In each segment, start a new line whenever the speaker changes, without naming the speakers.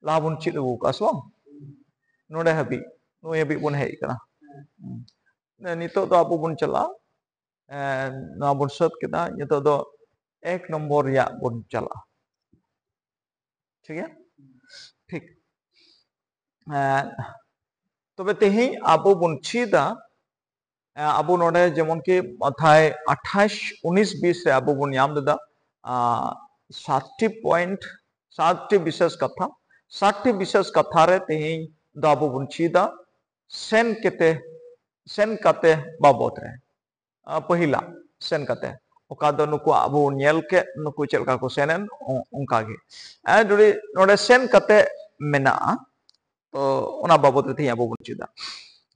लाबुन चिलु कासवां नोडे हबी नुई हबी बुन हेई कना नितो दो अबो बुन चला ना बुन सत केदा नितो दो 1 नंबर या बुन चला ठीक है ठीक तबे तेही अबो बुन चीदा अबो नोडे जेमन के अथाय 28 19 20 रे अबो बुन याम ददा 60 विशेष कथा 60 विशेष कथा रे तेही दो अबो बुन चीदा सेन कते बाबत रे पहिला सेन कते ओका दो नुको अबो नेल के नुको चलका को सेनन उनका गे दुरी नोडे सेन कते मेना तो ओना बाबत रे तेही अबो बुन चीदा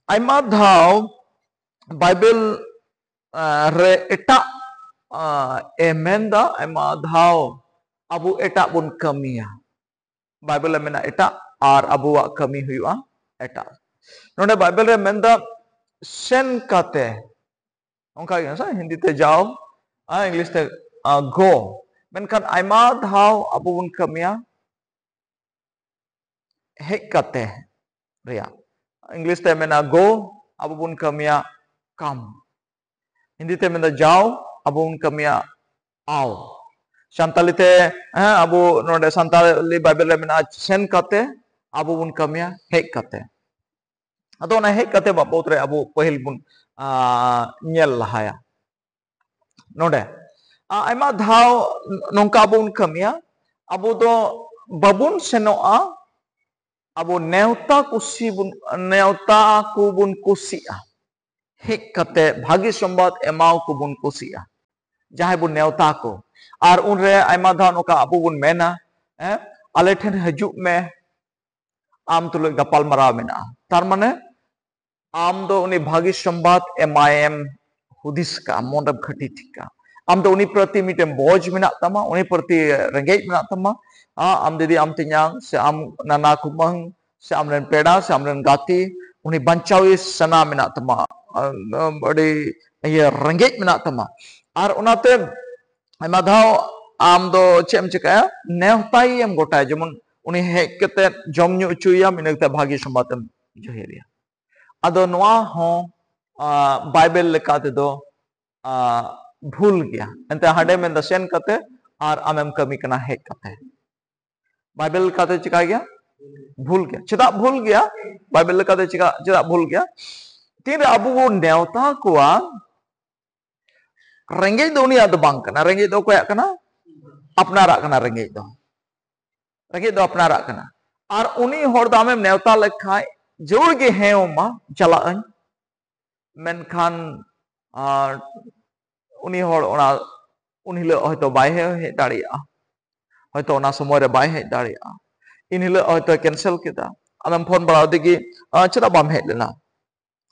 आइमा धाव बाइबल रे एटा एमेंदा आइमा धाव अबो एटा बुन कमिया बाइबल मेना एटा आर अबुआ कमी हुआ एटा नोडे बाइबल रे मेंदा सेन कते उनका सा हिंदी ते जाओ इंग्लिश ते गो मेनखान आइमा धाव अबो बुन कमिया हेक कते रिया इंग्लिश ते मेना गो अबो बुन कमिया कम हिंदी ते मेना जाओ अबो बुन कमिया आओ संताली ते अबो नोडे संताली बाइबल रे मेना सेन कते अबो बुन कमिया हेक कते अदो ना हेक कते बाबत रे अबो पहिल बुन nyel lahaya node aima dhau nongka bun kamiya abo do babun senoa abo neuta ku bun kusia hek kate bhagi sambat emau ku bun kusia jahay bun neuta ko ar unre aima dhau noka abo bun mena ale then hajuk me am tulo gapal maraw mena tar mane आम दो उन्हीं भागी संबाद एमायम हुदिस का मोंडब खटी ठिका आम दो उन्हीं प्रति मिटे बोझ मिना तमा उन्हीं प्रति रंगेज मिना तमा आम दीदी आम तिन्यांग से आम नाना कुमंग से आम रन पेड़ा से आम रन गाती उन्हीं बंचावी सना मिना तमा बड़ी ये रंगेज मिना तमा आर उनाते माधाव आम दो चेम चिकाया नेहताई एम गोटाय जमुन उन्हीं हेक कते जमन्यु चुया मिनकते भागी संबाद जहेरिया अदो नवा हो बाइबल लेकाते दो भूल गया एंते हाडे में दसेन कते और आमेम कमी कना हेक कते बाइबल लेकाते चिका गया भूल गया चिदा भूल गया बाइबल लेकाते चिदा भूल गया तीन अबु वो नेवता कुआ रेंगे दो नि आदो बांग कना रेंगे दो कोया कना अपनारा कना रेंगे दो अपनारा कना और उनी होड़ दामेम नेवता लेखाय जोड़ के हैं उमा चला मेनखान उन्हीं होड़ ओना उन्हीं हयतो बाय हे दाड़िया हयतो ओना समय रे बाय हे दाड़िया इनहिलो हयतो कैंसिल केदा आम फोन बड़ा दिगी चला बाम हे लेना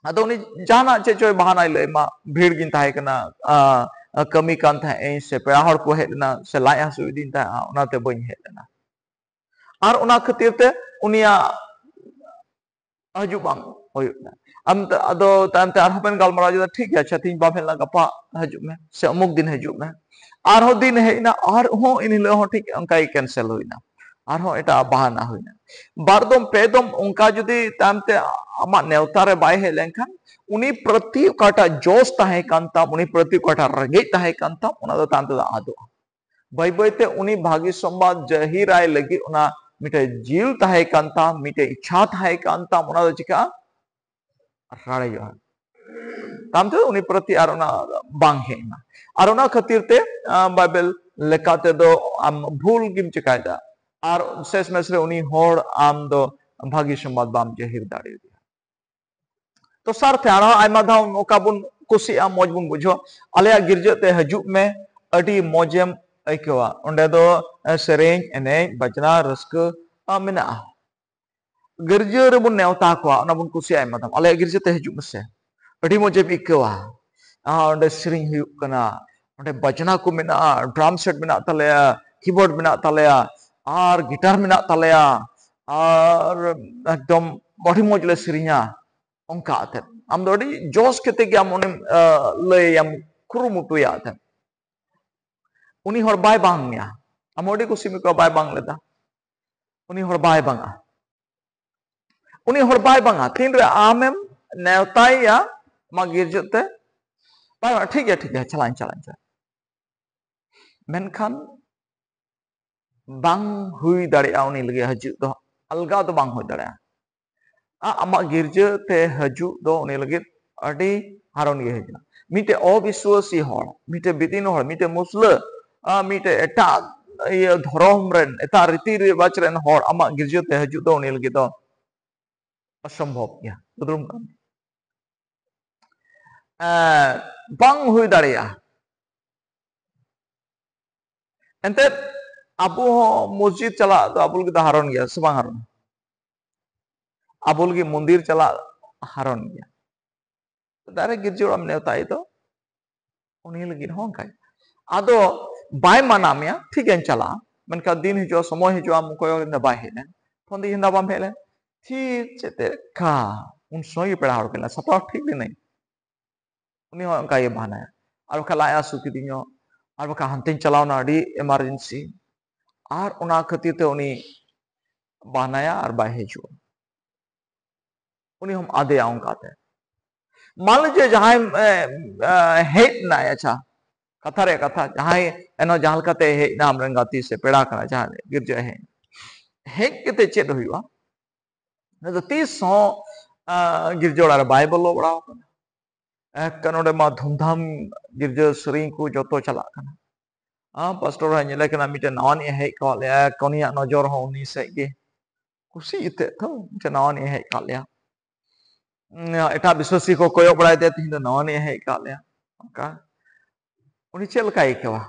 अदो उनी जाना चे चोय बहाना ले मा भीड़ गिन ताहे कना कमी कान थाए से पेड़ा हड़ को हे लेना से लाय हसु दिन ता ओनाते बኝ हे लेना और ओना खातिर ते उनिया हजु balm होयुना am ado tante arhapen galmara jada ठीक है अच्छा तीन बाम हेला गपा हजु में से अमुक दिन हजु में आर हो दिन हेना आर हो इनले हो ठीक अंका कैंसिल होइना आर हो एटा बहाना होइना बारदम पेदम उनका जुदी तामते आमा नेवता रे बाय हे लेंखान उनी प्रति काटा जोश ताहे कांता उनी प्रति काटा रगे ताहे कांता उना दो तांते आदो बाय बायते उनी भागी संवाद जहिराय लगी उना मिटे जीव ताहे कांता मिटे इच्छा ताहे कांता उना दो चिका राड़े जो तामते उनी प्रति आरोना बांग हेना आरोना खातिर ते बाइबल लेकाते दो आम भूल गिम चिकायदा आर शेष mesre उनी होड़ आम दो भागी संवाद बाम जहिर दाड़ी दिया तो सर थे आना आइमा धाव नोका बुन कुसी आ मौज बुन बुझो आलेया गिरजे ते हजु में अडी मौजेम अइकवा ओंडे दो सेरेंज एने बजना रस्क मेना गिरजे रे बुन नेवता को ना बुन कुसी आइमा धाव आलेया गिरजे ते हजु मसे अडी मौजेम इकवा ओंडे सेरेंज हुयु कना ओंडे बजना को मेना ड्रम सेट मेना तलेया कीबोर्ड मेना तलेया और गिटार मेना तलेया और एकदम बड़ी मौज ले सेरेंजा onka athen am dodi jos kete ge am onem le am kurumutu ya athen uni hor bai bang nya am odi ko simi ko bai bang leda उनी हर बाय बंगा उनी हर बाय बंगा तीन रे आमेम नेवताया मा गिरजते bye ठीक है चला मेनखान बांग हुई दाड़िया उनी लगे हजू दो अलगा दो बांग हुई दाड़िया आमा गिरजते हजू दो उनी लगे अड़ी हारोन गे हजना मीटे अविश्वासी हर मीटे बिदिन हर मीटे मुस्ल मीटे एटा ये धर्म रेन एटा रीति रिवाज रेन हर आमा गिरजते हजू दो उनी लगे दो असंभव गया बुदरुम kan bang hui daria ente abu masjid chala to abul kita haron gya sebang haron abul ki mandir chala haron gya dare girji oram neuta itu uni lagi hong kai ado bai manam ya ठीक है chala menka din hijo somoy hijo am koyo na bai hene fondi hinda bam hele ठीक chete ka un soy peda har kala sapa ठीक भी नहीं उनी हो का ये बहाना है और खलाया सुखी दिनो और बका हंतिन चलाव ना अड़ी इमरजेंसी और उना खातिर ते उनी बहानाया और बाय हेजु उनी हम आधे आऊं काते मान लीजिए जहां हेट ना अच्छा कथा जहां एनो जहां कते हे ना हमरन गाती से पेड़ा करा जहां गिरजे है हेट केते चेद हुआ न तो 30 गिरजोड़ा रे बाइबल लो बड़ा कनोडे मा धूमधाम गिरजा सरिंग को जतो चला पास्टर हने लेकिन मिटे नवानी हे काले कोनिया नजर हो उनी से गे कुसी इते तो मिटे नवानी हे काले एटा विश्वासी को कोयो बड़ाय दे तीन नवानी हे काले का उनी चेल काई केवा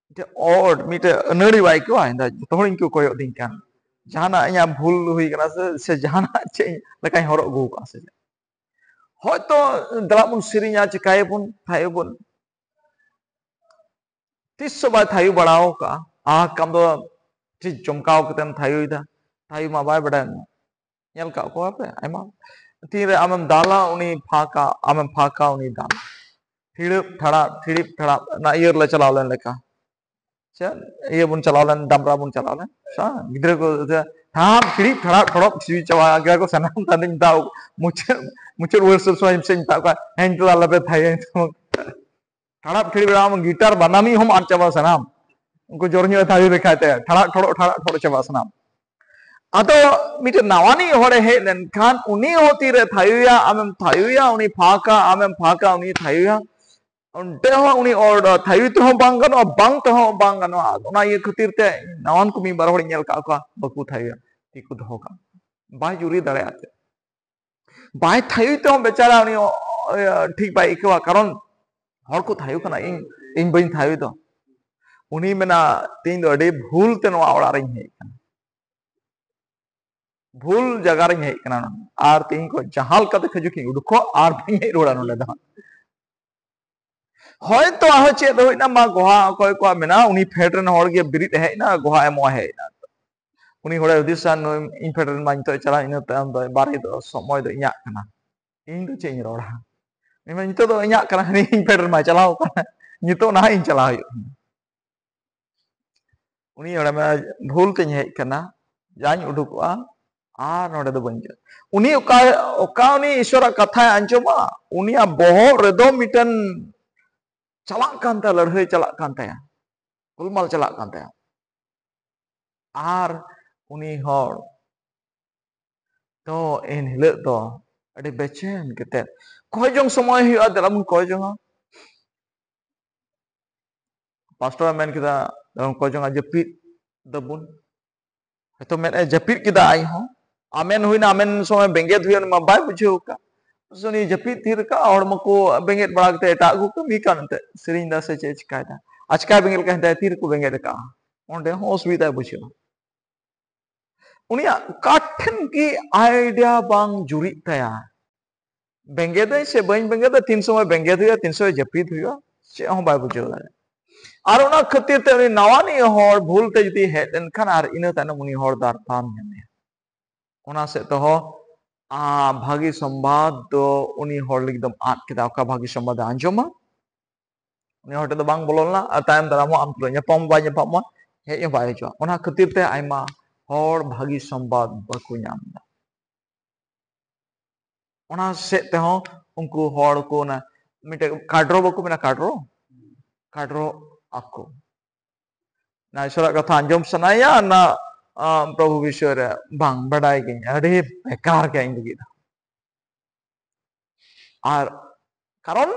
मिटे और मिटे अनड़ी वाई केवा इंदा तोहरिन को कोयो दिन कान जाना या भूल हुई कना से जाना चे लकाई हरो गो का से होतो दलामुन सिरिnya चिकायबुन थायबुन तिस्सो बा थायु बड़ाओ का कम दो ठीक जमकाओ कतन थायु इदा थायु मा बाय बड़ा nyel का को पे आइमा तीरे आमम दाला उनी फाका उनी दाल ठिड़िप ठड़ा ना इयर ले चलाव लेन लेका चल ये बुन चलाव लेन दमरा बुन चलाव लेन सा गिदरे को थाम ठिड़िप ठड़ा ठड़प सिवी चवा गया को सनाम तादिन दाव मुचर वर्ष सोइम सेन ता का हैंडला लबे थाय ठड़ा ठिड़िप राम गिटार बनामी हम आर चवा सनाम उनको जोरन्यो थायु देखाते ठड़ा ठड़ो चवा सनाम अतो मिटे नवानी होरे हे लेनखान उनी होती रे थायुया आमेम थायुया उनी फाका उनी थायुया उनते हो उनी और थायु तो बांग गनो बांग तो बांग गनो ओना ये खातिर ते नवान को मी बार होड़ नेल का बकु थायुया तिकु दो का बाय जुरी दाड़े आते बाय थायु तो बेचारा उनी ठीक बाय इकवा कारण हर को थायु कना इन बइन थायु तो उनी मेना तीन दो अडे भूल ते नवा ओड़ा रही है भूल जगह रही है कना आर तीन को जहाल कते खजुकी उडको आर भी रोड़ा नले दा होय तो आह चेद होइना मा गोहा कोय को मेना उनी फेडरन होड़ गे बिरित है ना गोहा एमो है ना उनी होड़े दिसान इन फेडरन मा तो चला इन ताम दो बारे दो समय दो इया कना इन तो चेंज रोड़ा निमे नितो दो इया कना नि इन फेडरन मा चलाओ कना नितो ना इन चला उनी होड़े मा भूल ते है कना जान उडुकवा आर नोडे दो बंज उनी ओका उनी ईश्वर कथा अंजमा उनिया बोहो रेदो मिटन चला कांता लड़ाई चला कांता या गुलमाल चला कांता या आर उनी होड़ तो इन हिल तो अड़े बेचैन केते कोई जों समय हुआ दलम कोई जों पास्टर मैन किदा दलम कोई जों जपीत दबुन तो मैं जपीत किदा आई हूं आमेन हुईना आमेन समय बेंगेत हुई मा बाय बुझेउ का सुनी जपीत थीर का और मको बेंगेत बड़ा के एटा गु कमी कानते सिरिंग दा से चे चिकायदा अचका बेंगेल कहता तीर को बेंगेत का ओंडे हो सुविधा बुझेउ उनिया काठन की आइडिया बांग जुरी तया बेंगेत से बइन बेंगेत 300 में बेंगेत हुआ 300 जपीत हुआ से हो बाय बुझेउ और उना खातिर ते नवानी होड़ भूल ते जदी हे एनखान आर इना तन उनी होड़ दार पाम ने उना से तो भागी संवाद दो उनी होड़ एकदम आट केदा का भागी संवाद आंजोमा उनी होड़ तो बांग बोलना तायम दारामो आम तुलो ᱧᱟᱯᱟᱢ बाय ᱧᱟᱯᱟᱢ हे बाय जो उना खातिर ते आइमा हर भागी संबाद बाको नाम दा ओना से ते हो उनको हर को ना मिटे काड्रो बाको मेना काड्रो काड्रो ako ना ईश्वर कथा अंजम सनाया ना प्रभु विश्वर बांग बड़ाई गई अरे बेकार क्या इंदगी दा और कारण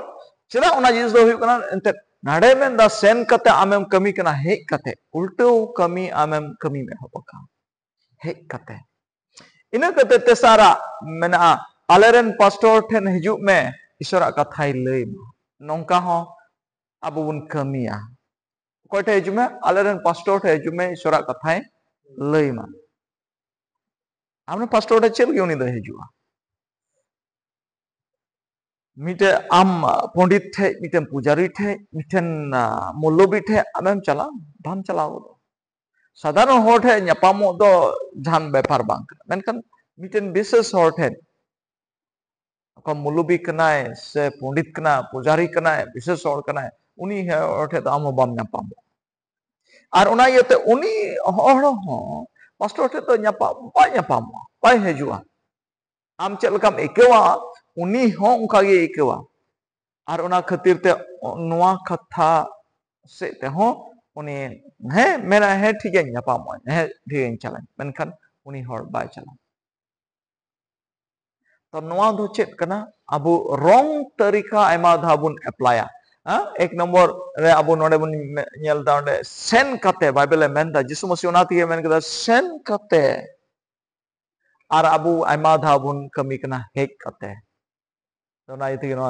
चला ओना जिस दो हुई कना एंते नाडे में दा सेन कते आमेम कमी कना हे कते उल्टो कमी आमेम कमी में होबका हे कते इन कते तेसारा मेना आलेरन पास्टर ठेन हिजुक में ईश्वर कथा लई नौका हो अब उन कमिया कोई ठे हिजुक में आलेरन पास्टर ठे हिजुक में ईश्वर कथा लई मा हमने पास्टर ठे चल क्यों नहीं दे हिजुआ मिटे आम पंडित थे मिटे पुजारी थे मिटे मुल्लबी थे आमेम चला धाम चलाओ साधारण हर ठे न्यापामो दो जान बेपार बांग मेनखान मिटेन विशेष हर ठे अका मुल्लबी कनाय से पंडित कना पुजारी कनाय विशेष हर कनाय उनी हर ठे आम बाम न्यापामो और उना इयते उनी हर हो पास्टर ठे तो न्यापामो बाय हेजुआ आम चल लकाम एकेवा उनी हो उनका गे एकेवा और उना खातिर ते नोआ कथा से ते हो उनी हे मेरा हे ठीक है न्यापामो हे ठीक है चला मेनखान उनी हर बाय चला तो नोआ दो चेक कना अबो रंग तरीका आयमा धाबुन अप्लाया एक नंबर रे अबो नोडे बुन नेल दांडे सेन कते बाइबल मेनदा जिसु मसीह ओनाती है मेन कदा सेन कते और अबो आयमा धाबुन कमी कना हेक कते तो ना इति नो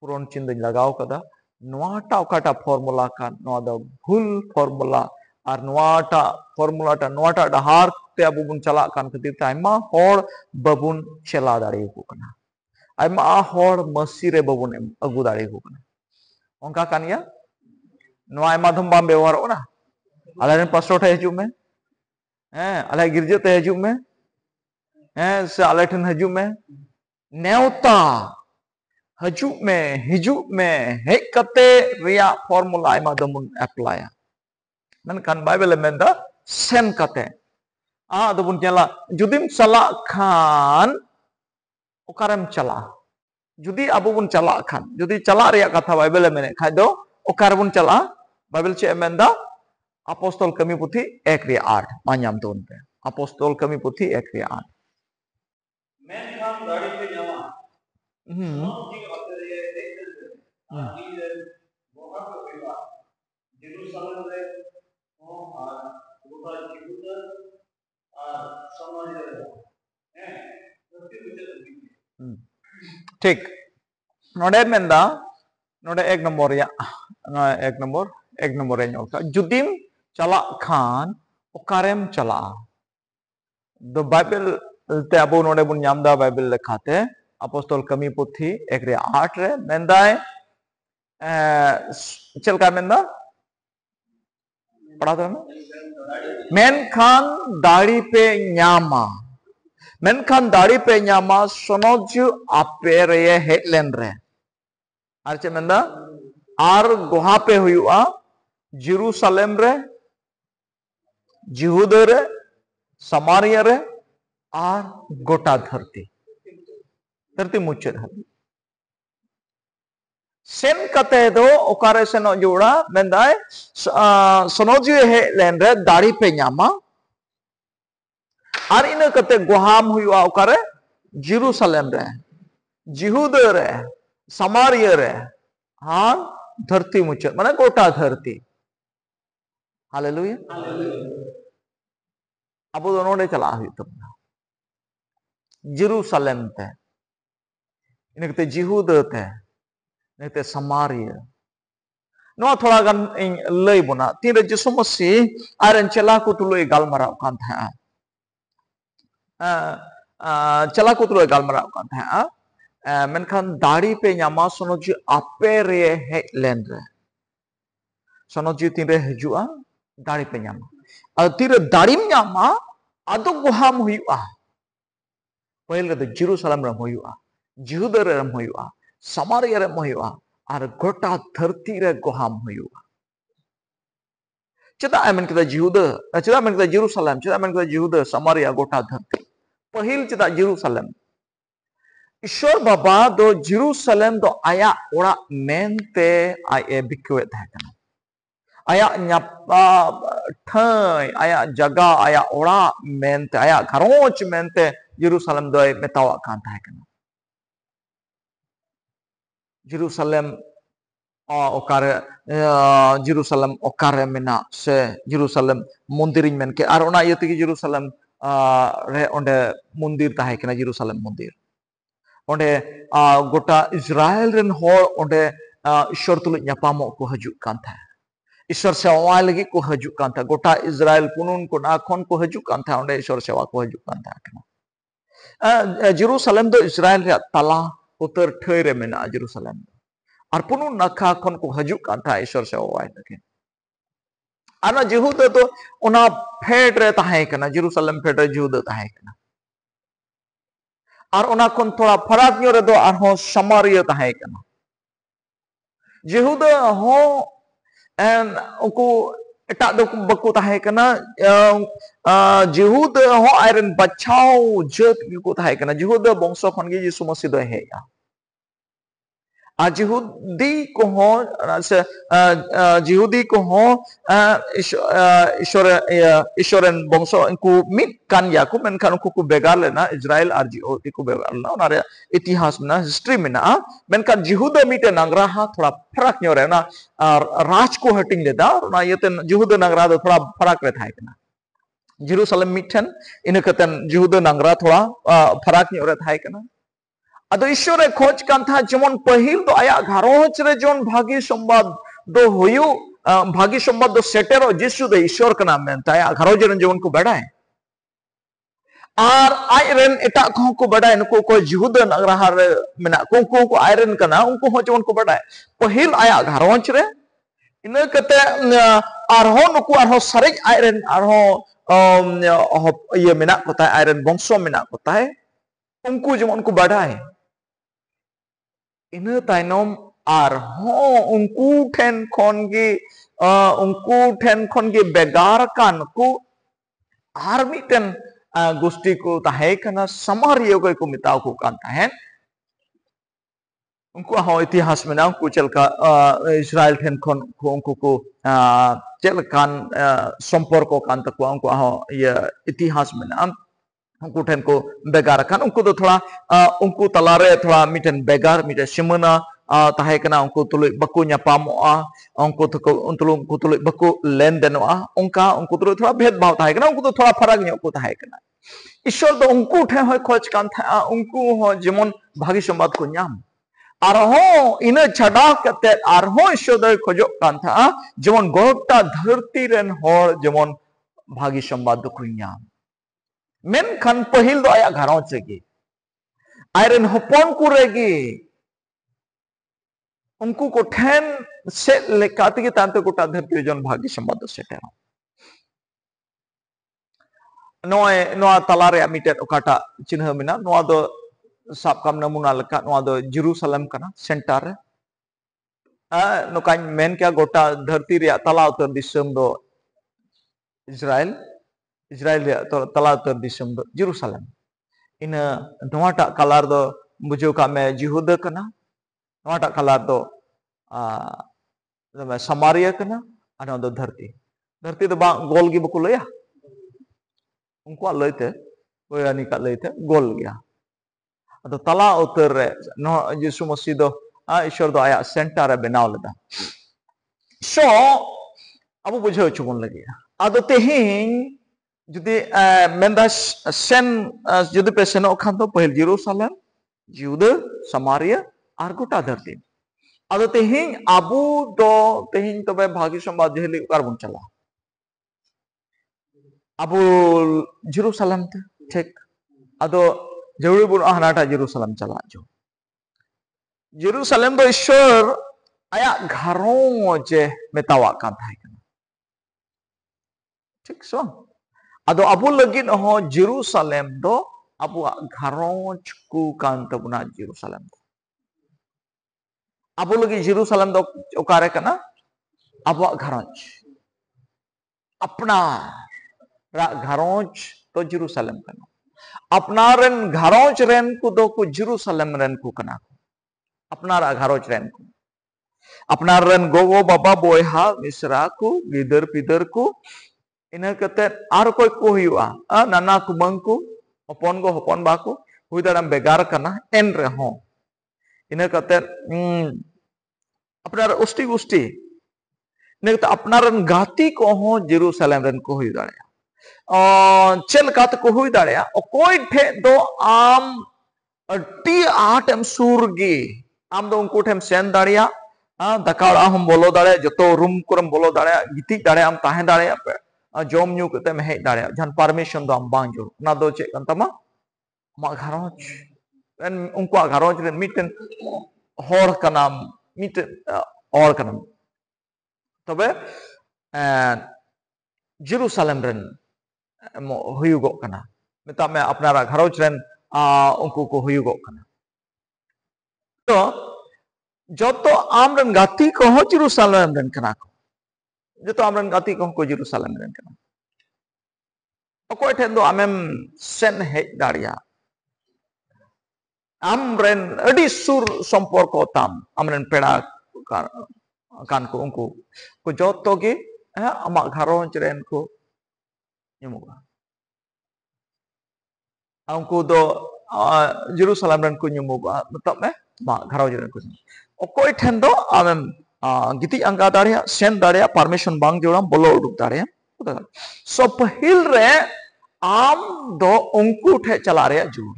पुरन चिन्ह लगाव कदा नोआटा ओकाटा फॉर्मूला का नोआ द भूल फॉर्मूला और नोआटा फॉर्मूला टा नोआटा डहार ते अबो बुन चला कान खातिर ते आयमा हर बबुन चला दाड़ी को कना आयमा हर मसी रे बबुन अगु दाड़ी को कना ओंका कानिया नोआ आयमा धम बाम व्यवहार ओना आले पास्टर ठे हिजु में आले गिरजे ते हिजु में से आले ठन हिजु में नेवता हिजु में हेक कते रिया फॉर्मूला आयमा दमुन अप्लाया मेनखान बाइबल मेंदा सेन कते दबुन चला जुदिम चला खान ओकारेम चला जुदी अबो बुन चला खान जुदी चला रिया कथा बाइबल मेने खाय दो ओकार बुन चला बाइबल चे मेंदा अपोस्तल कमी पुथी 1 रे 8 मान्याम तो उनपे अपोस्तल कमी पुथी 1 रे 8 मेनखान दाड़ी पे ᱧᱟᱢᱟ जी आते रे देखते आदि रे मोहा को विवाह जेरूशलेम रे हो और गोटा यहूदा और समाज रे हैं ठीक नोडे मेंदा नोडे एक नंबर या एक नंबर रे नोका जुदिम चला खान ओकारेम चला द बाइबल ते अबो नोडे बुन ᱧᱟᱢदा बाइबल लेखाते अपोस्तल कमी पुथी 1 रे 8 रे मेंदाय चलका मेंदा पढ़ा दो मेनखान दाड़ी पे ᱧामा मेनखान दाड़ी पे ᱧामा सोनोजु आपे रे हेलेन रे आर चे मेंदा आर गोहा पे हुआ जेरूशलेम रे यहूदा रे समारिया रे आर गोटा धरती मुचाद हाबी सेन कते दो ओकारे सेनो जोड़ा मेंदाय सोनोजु हेलेन रे दाड़ी पे ᱧामा और इन कते गोहाम हुआ ओकारे जेरूशलेम रे यहूदा रे समारिया रे हाँ धरती मुचाद माने गोटा धरती हालेलुया अब नोडे चला हुई तबना जेरूशलेम ते इनकते यहूदा ते इनकते समारिया नोआ थोड़ा गन लई बुना तीन जिसु मसीह आरन चला को तुलोय गालमाराव कान था चला को तुलोय गालमाराव कान था मेनखान दाड़ी पे ᱧामा सोनोजु आपे रे हेलेन रे सोनोजु तीन रे हजुआ दाड़ी पे ᱧामा और तीर दाड़ीम ᱧामा आदो गोहाम हुआ पहले रे जेरूशलेम रे हुआ यहूदा रे हुआ समारिया रे हुआ और गोटा धरती रे गोहाम हुआ Cedak amen kita Yehuda, cedak amen kita Jerusalem, cedak amen kita Yehuda, Samaria gota dharti. Pahil cedak Jerusalem. Ishwar Baba do Jerusalem do ayak ora mente ay bikuet tahan. Ayak nyapa thai, ayak jaga, ayak ora mente, ayak gharonch mente Jerusalem do metawa kan tahan. Jerusalem okare Jerusalem okare mena se Jerusalem mundirin men ke ar ona yati ki Jerusalem re onde mundir tahe kena Jerusalem mundir onde gota Israel ren hor onde ishwar tulut nyapamo ko hajuk kan tha ishwar sewa lagi ko hajuk kan tha gota Israel punun ko na khon ko hajuk kan tha onde ishwar sewa ko hajuk kan tha kena Jerusalem do Israel re tala utar thai re mena Jerusalem ar punun nakha khon ko hajuk kan tha ishwar sewa wai takin ana Yehuda to ona phed re tahe kana Jerusalem phed re Yehuda tahe kana ar ona khon thoda farak nyo re do ar ho Samaria tahe kana Yehuda ho en uku etak do baku tahe kana Yehuda ho iron bachau jet ko tahe kana Yehuda bongso khon gi Yesu Masih do he ya Yehudi ko ho Yehudi ko ho Ishoren bongso inku mit kan ya ku menkan ku begar lena Israel ar Yehudi ku begar lena onare itihas mena history mena menkan Yehuda mit nangra ha thoda farak nyo re na raj ko hating leda na yeten Yehuda nangra do thoda farak re thai kana Jerusalem miten ina katan Yehuda nangra thoda farak nyo re thai kana Ado Ishwar खोज kan tha jemon pahil do ayak gharonch re jon bhagi sombad do hoyu bhagi sombad do setero Jesu do Ishwar kana menta ayak gharonch ren jemon ko badai ar ayren etak ko badai nuko ko Yehuda nagraha re mena ko ayren kana unko ho jemon ko badai pahil ayak gharonch re ina kate arho nuku arho sarek ayren arho ye mena ko tai ayren bongso mena ko tai unku jemon ko badai ina tainom arho unku ten khon ge begar kan ku ar miten gusti ko tahe kana Samaria ko mitaw ko kan tahen unku ho itihas mena unku chelka Israel ten khon unku ko chelkan somporko kan takwa unku ho ya itihas mena unku ten ko begar kan unku do thoda unku talare thoda miten begar miten simana tahe kana unku tului baku nyapamoa unku tului baku lendenoa unku tului thoda bhed bhav tahe kana unku do thoda farak nyo ko tahe kana Ishwar do unku the hoy khoj kan tha unku ho jemon bhagi sombad ko nyam arho ina chada kate arho Ishwar do khojok kan tha jemon gota dharti ren hor jemon bhagi sombad do ko nyam Menkan pahil do ayak gharonch regi ayren hopon ku regi unku ko then set lekati ki tante gota dharti jon bhagi sombad do setero noa talare miten okata chinha mena noa do sab kam namuna leka noa do Jerusalem kana center nokan men kya gota dharti ria tala utar disam do Israel re tala utar disam do Jerusalem ina noata kalar do bujo ka me Yehuda kana noata kalar do Samaria kana ana do dharti do bang gol gi baku laya unku laite koy ani ka laite gol gya ado tala utar re no Yesu Masih do Ishwar do ayak center re benaw leda so abu bujho chubon lagi ado tehing Judi mendas sen judi pe senok khan to pahil Jerusalem Yehuda Samaria ar gota dharti ado tehing abu do tehing tobe bhagi sombad jehli ukar bun chala abu Jerusalem te thik ado jawri bun ahnata Jerusalem chala jo Jerusalem do Ishwar ayak gharonch metawa kan thai kana thik so Ado abu lagi ho Jerusalem do abu gharonch ku kan tabuna Jerusalem abu lagi Jerusalem do okare kana abu gharonch अपनार घारोज तो Jerusalem कना अपनारन घारोज rain को दो को Jerusalem rain को कना अपनार घारोज rain को अपनारन गोगो बाबा बोयहा मिसरा को गिदर पिदर को ina kate ar koy ko huyu'a nana kumang ko hopon go hopon ba ko huy daram begar kana en rehon ina kate apnar usti usti ina kate apnaran gati ko ho jerusalem ren ko huy dareya chel kat ko huy dareya okoy the do am ati atem surgi am do unko them sen dareya dakara hum bolo dareya joto room koram bolo dareya giti dareya am tahen dareya jom nyu kate me hej dareya jan permission do am bang jor na do che kan tama ma gharoj ren unko gharoj ren miten hor kanam miten or kanam tobe jerusalem ren huyugok kana meta me apnara gharoj ren unko ko huyugok kana to joto amren gati ko ho jerusalem ren kana ko joto amren gati ko ko jerusalem ren kana okoy then do amem sen hej dareya amren adi sur somporko tam amren peda kan ko unko ko joto ge amak gharoj ren ko nyumuga unko do jerusalem ren ko nyumuga betok me ma gharoj ren ko okoy then do amem giti angka dareya sen dareya permission bang joram bolo uduk dareya so pahil re am do unko the chala reya jur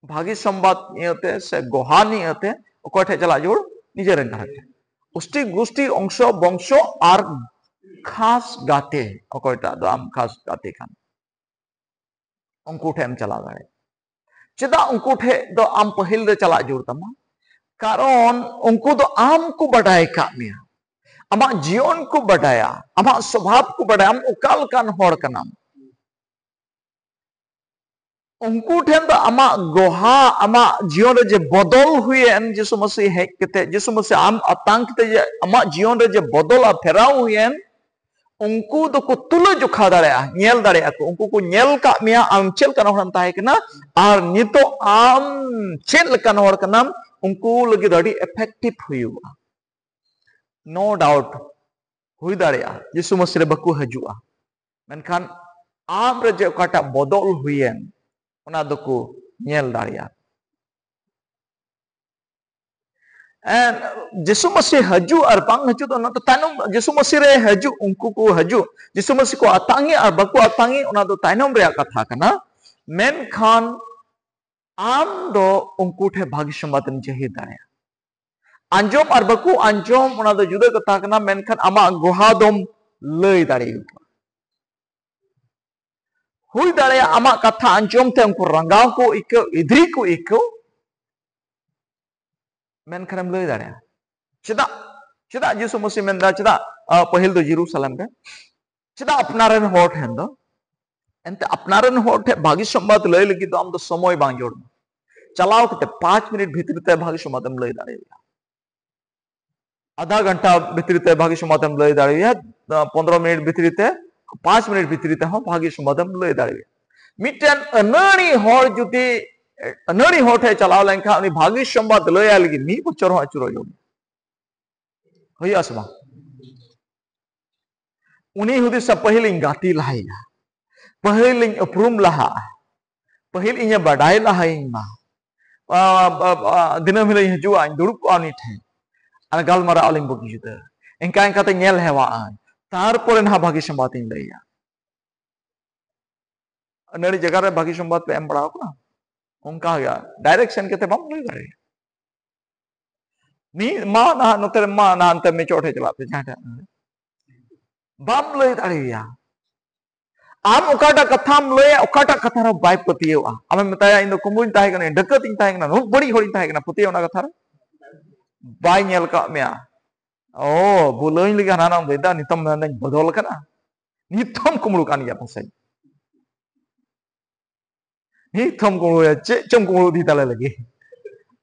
भागी संवाद नियते से गोहानी नियते ओको ठे चला जोड़ निजे रंग करते उष्टि गुष्टि अंश वंश और खास गाते ओको टा दो आम खास गाते खान उनको ठे हम चला गए चेदा उनको ठे दो आम पहिल दे चला जोड़ तमा कारण उनको दो आम को बढ़ाए का मिया अमा जीवन को बढ़ाया अमा स्वभाव को बढ़ाया हम उकाल कान होड़ का नाम उनको ठेन द अमा गोहा अमा जीवन रे जे बदल हुए एन जिसु मसीह है कते जिसु मसीह आम आतंक ते जे अमा जीवन रे जे बदल आ फेराव हुए एन उनको दो को तुल जोखा दाड़ेया नेल दाड़ेया को उनको को नेल का मिया आम चेल कन होरन ताहे कना आर नितो आम चेल कन होर कना उनको लगी दाड़ी इफेक्टिव हुआ नो डाउट हुई दाड़ेया जिसु मसीह रे बकु हजुआ मेनखान आम रे जे काटा बदल हुए एन उना दको नेल दाड़िया एंड जिसु मसीह हजू और बांग हजू तो ना तो ताइनम जिसु मसीह रे हजू उनको को हजू जिसु मसीह को आतांगी और बको आतांगी उना तो ताइनम रे कथा कना मेन खान आम दो उनको ठे भाग्य संबादन जही दाड़िया अंजोम और बको अंजोम उना तो जुदा कथा कना मेन खान आमा गोहादम लई दाड़िया हुई दाड़े आमा कथा अंजोम ते उनको रंगाव को इको इधरी को इको मेन खरम लई दाड़े चेदा चेदा जिसु मसीह मेनदा चेदा पहिल दो जेरूसलम रे चेदा अपनारन होठ हेंदो एंते अपनारन होठ भागी संवाद लई लगी तो आम दो समय बांग जोड़ चलाओ कते 5 मिनट भीतर ते भागी संवाद लई दाड़े आधा घंटा भीतर ते भागी संवाद लई दाड़े 15 मिनट भीतर ते 5 मिनट भीतर ते हो भागी संवादम लई दाड़े मिटन अनणी होर जुदी अनणी होठे चलाव लेंखा उनी भागी संवाद लई आलगी नी बचर हो अचुरो जो होई असबा उनी हुदी सब पहिल गाती लहाया पहिल अपरूम लहा पहिल इnya badai lahaing ma dinam hilai hijua durup ko ani the ana galmara aling bogi juda engka engka te nyel hewa तारपरे ना भागी संवाद इन लैया नड़ी जगह रे भागी संवाद पे एम बड़ाओ ना उनका गया डायरेक्शन के ते बम नहीं करे नी मां ना नते मां ना अंत में चोटे चलाते जाटा बम लई दाड़िया आम ओकाटा कथाम लय ओकाटा कथा रो बाय पतियोआ आमे बताया इन कुमुन ताहे कने डकत इन ताहे कने नो बड़ी होड़ी ताहे कने पतियो ना कथा बाय नेल का मेया ओ बुलई लगा ना बेदा नितम ना बदल कना नितम कुमड़ू कान गया पसे नितम कुमड़ू या चे चम कुमड़ू दी ताले लगी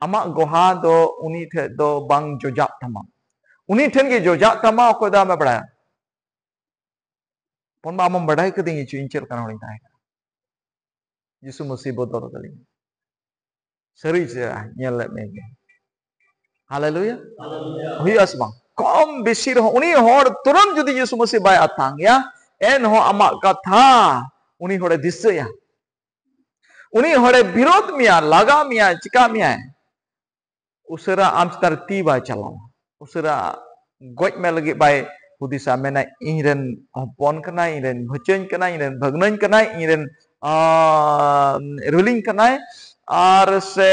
अमा गोहा दो उनी ठे दो बांग जोजा तमा उनी ठेन के जोजा तमा को दा में पड़ा pon ba amam badai keding ichu incel kana horing tahe Yesus Masih bodol kali seri je nyel let mege haleluya huya asbang kom besir ho uni hor turan judi Yesus Masih bai atang ya en ho amak katha uni hore disya uni hore birod miya laga miya chika miya usara am star ti bai chalaw usara goj me lagi bai hudisa mena ingren hopon kana ingren bhochen kana ingren bhagnain kana ingren ruling kana ar se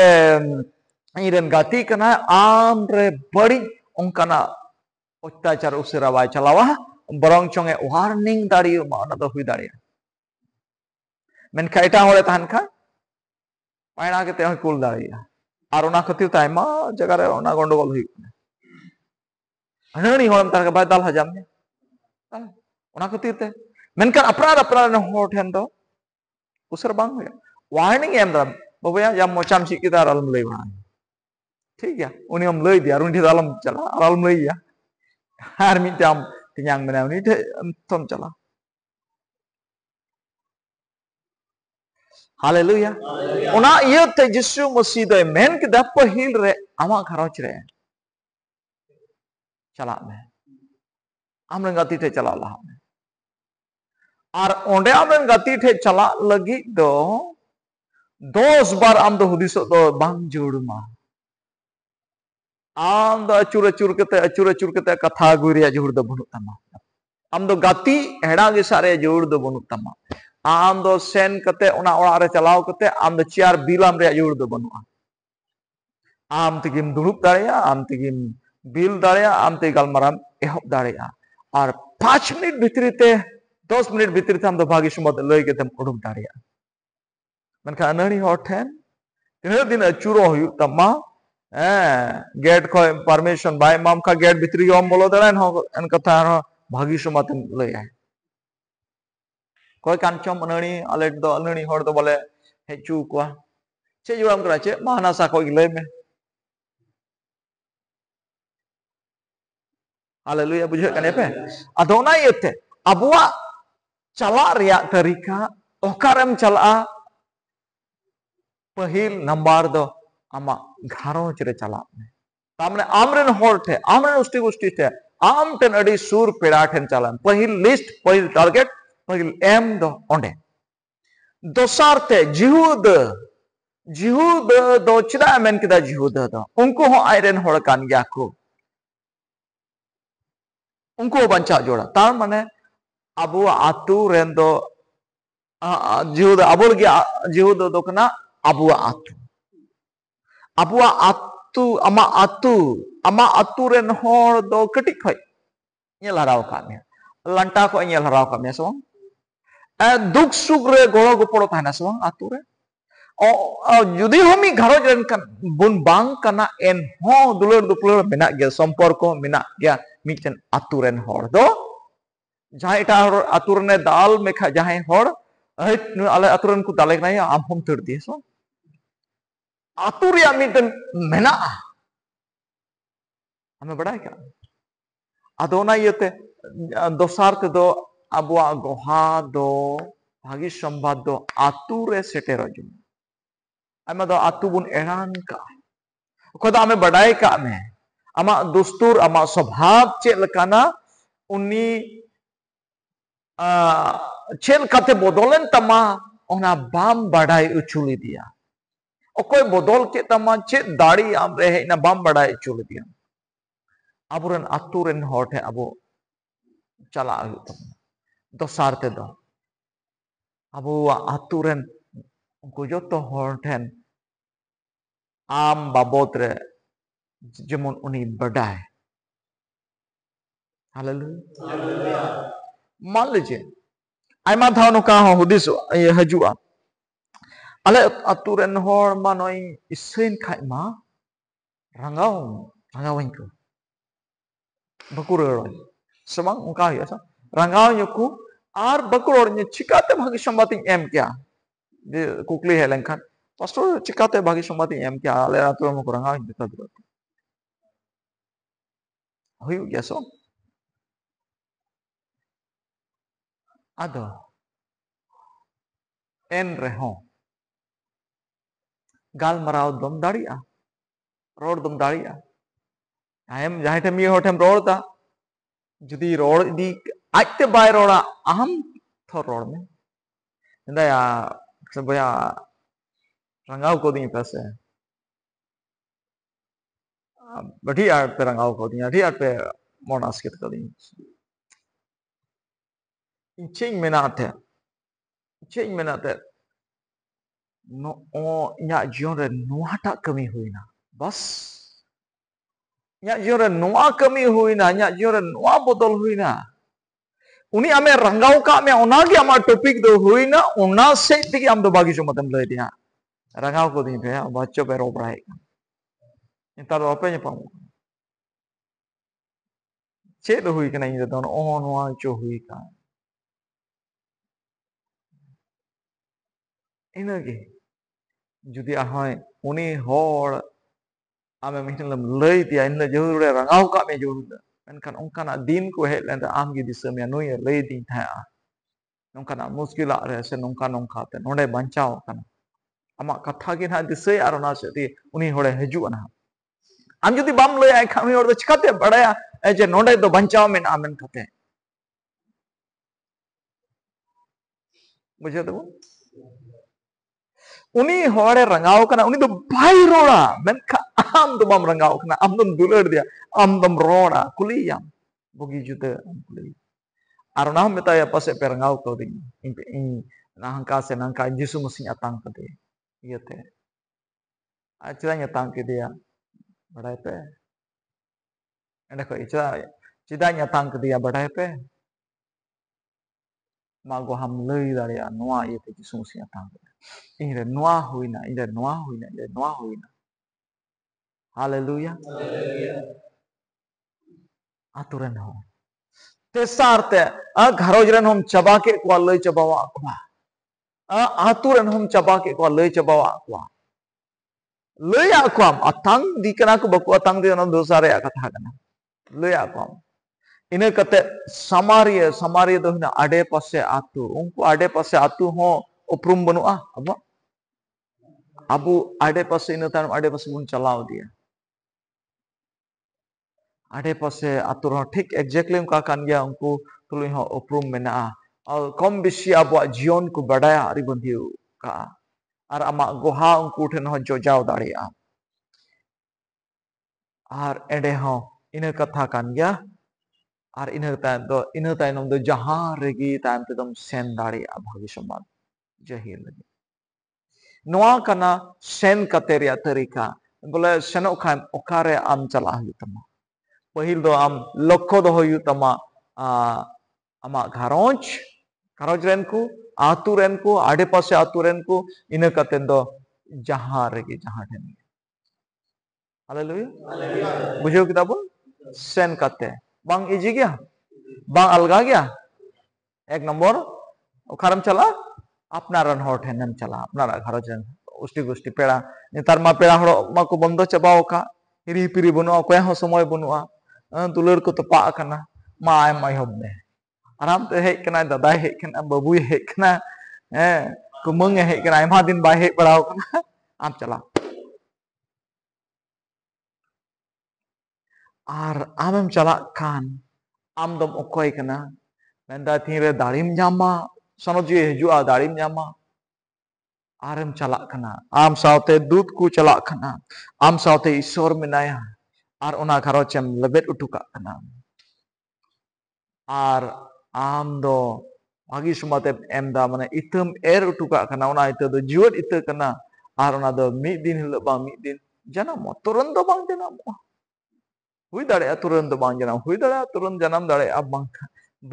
ingren gati kana amre badi ongkana অত্যাচার usara bai chalawa borong chonge warning dariyo ma ona do hui dariya menka eta hore tahan kha paina kete hoi kul dariya ar ona khatir ta aima jaga re ona gondogol hui anani horam tar bai dal hajam ne ona khatir te menkan aprar hor then do usar bang hoya warning em da babu ya jam mocham sik kita alam lei ba ठीक है उन्हें हम लई दिया उन्हें दालम चला आलम लई ya har mitam kenyang menau ni tom chala haleluya ona iya te Yesu Masih do men ke da pahil re ama gharoch re chala me amren gati te chala lah ar onde amren gati te chala lagi do 10 bar am do hudis do bang jurma am do acur kete katha guria jur do bunut tama am do gati heda ge sare jur do bunut tama am do sen kate ona ora re chalaw kate am do chair bilam re jur do banua am tigim durup dareya am tigim bil dareya am te galmaram ehop dareya ar 5 minit bhitri te 10 minit bhitri te am do bhagi somod loi ke tem uduk dareya menkha anani hor then tine din acuro huyu tama gate को permission by ma'am का gate भितरी हम बोलो दरन हो N कथा भागी समात लय है कोई कानचम अनणी अले दो अनणी हर दो बोले हेचू को चे जुराम करा चे महानासा को लय में हालेलुया बुझे कने पे अदोना येते अबुआ चला रिया तरीका ओकारम चला पहिल नंबर दो ama घारों चरे चला तामने आमरेन हॉर थे आमरेन उष्टि थे आम टेन अडी सूर पेड़ा ठेन चला पहिल लिस्ट पहिल टारगेट पहिल एम दो ओंडे दोसार थे जिहुद दो चिदा मेन किदा जिहुद दो उनको हो आयरन हॉर कान गया को उनको बंचा जोड़ा तार माने अबु आतु रेन दो जिहुद अबुल गया जिहुद दो कना Abu आतु Abua ama atu ren hor do ketik khoi nyel harau kami lanta ko nyel harau kami song duk suk re goro goporo thana song atu re judi homi gharo ren kan bun bang kana en ho dulur dupulur menak ge somporko menak ge miten atu ren hor do jahai ta atu ren dal mekha jahai hor ale atu ren ku dalek nai am hom thir di so atur yang miten mena hame badai ka adona yete dosar te do abua goha do bhagi sambad do ature setero jum ama do atu bun eran ka ko da ame badai ka me ama dustur ama swabhab che lekana uni chel kate bodolen tama ona bam badai uchuli dia ओकोय बदल के तमा चे दाड़ी आम रे हेना balm बड़ाय चुल दिया अबुरन अतुरन हॉट है अबो चला दोसार ते दो अबो अतुरन उनको जो तो हॉट है आम बाबोत रे जेमन उनी बड़ाय हालेलुया मान लीजिए आयमा था नुका हुदिस ये हजुआ ale aturen hor manoi isen khai ma rangau ko bakur roi semang ungka ya sa rangau nyoku ar bakur ornya chikate bhagi sambati em kya de kukli helen khan pastor chikate bhagi sambati em kya ale aturen mo rangau deta dro hoyu gya so ado en rehon galmarao dom daria ror dom daria ayam jahe tem ye hotem ror da judi ror di ajte bay rora aham thor ror me nda ya sebaya rangau ko ding pase badi ar pe rangau ko ding adi ar pe monas kit ko ding ching menate no nya jion re nuata kami huina bas nya jion re nua kami huina nya jion re nua bodol huina uni ame rangau ka me onagi ama topic do huina ona se tigi am do bagi sumatam lay dia rangau ko ding pe bacho pe robrai entar ope nya pam che do hui kana ina don o noa cho hui ka inage judi ahoy uni hor ame mihnalam lay dia inla jehur re rangau ka me jehur menkan ongkana din ko het lenda am gi disam ya noi lay din tha nongkana muskila re se nongka nongka te nonde bancao kana ama katha gi na disay arona se ti uni hore heju ana am judi bam lay ai khami hor do chikate badaya je nonde do bancao men amen kate bujhe to uni hore rangau kana uni do bai roda menka am do bam rangau kana am dom dular dia am dom roda kuliyam bogi juta kuli arona meta ya pase perangau ko ding in nangka se nangka jisu musin atang kate iyete achira nyatang ke dia badai pe ende ko icha chida nyatang ke dia badai pe ma go ham lei daria noa iyete jisu musin atang ire noa huina haleluya aturan ho tesarte a gharoj ren hom chaba ke ko lei chabawa kwa a aturan hom chaba ke ko lei chabawa kwa lei akwam atang di kana ko baku atang di ona dosare katha kana lei akwam ina kate samaria do hina ade passe atu unku ade passe atu ho uprum banua abu ade passe ina tan ade passe bun chalao dia ade passe atu ro ठीक exactly उनका kan gya unku tului ho uprum mena kom beshi abuak jion ku badaya ari bandhiu ka ar amak goha unku then ho jojau daria ar ende ho ina katha kan gya ar ina tainom do jahan regi taim te dom sen daria bhagi samad jahil noa kana sen kateria tarika bole senok khan okare am chalah yutama pahil do am lokho do yutama ama gharoj ren ku atu ren ku ade pase atu ren ku ina katen do jahan regi jahan then haleluya bujho kita bun sen kate bang easy gya bang alga gya ek number okaram chala apnaran hor thenem chala apnara gharoj ren usti gusti pera netar ma pera hor ma ko bondo chabao ka hiri piri bonua ko ho somoy bonua dular ko topa akana ma ay mai hobne aram te hej kana dadai hej kana babu hej kana kumang hej kana ayma din bai hej barao kana am chala ar amem chala kan am dom okoy kana menda thire darim nyama sono ji hejua darim nyama arem chalak kana am saute dut ku chalak kana am saute isor menaya ar ona gharochem lebet utuka kana ar am do bagi sumate emda mane item utuka kana ona ite do jiwat ite kana ar ona do mid din hilo bang mid din janam turun do bang janam hui dare turun do bang janam hui dare turun janam dare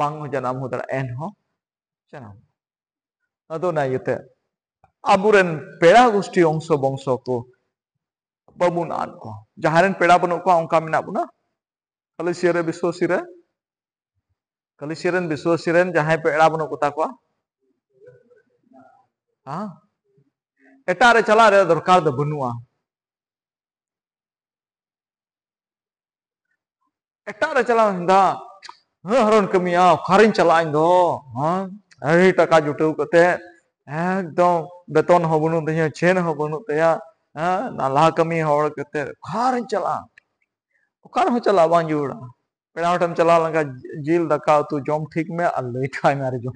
bang janam hu dare en ho janam ado na ite aburen pera gusti ongso bongso ko babunaan ko jaharen pera banu ko ongka mena buna kalisiare biswasiren jahay pera banu kota ko ha etare chala re dorkar do banua etare chala hinda haron kamiya kharin chala indo ha अरे टका जुटाव कते एकदम बेतन हो बनू तया chain हो बनू तया नाला कमी हड़ कते खार चला ओकार हो चला बांग जुड़ा पेड़ा हटम चला लगा जिल दका तू जम ठीक में और लई खाय मारे जो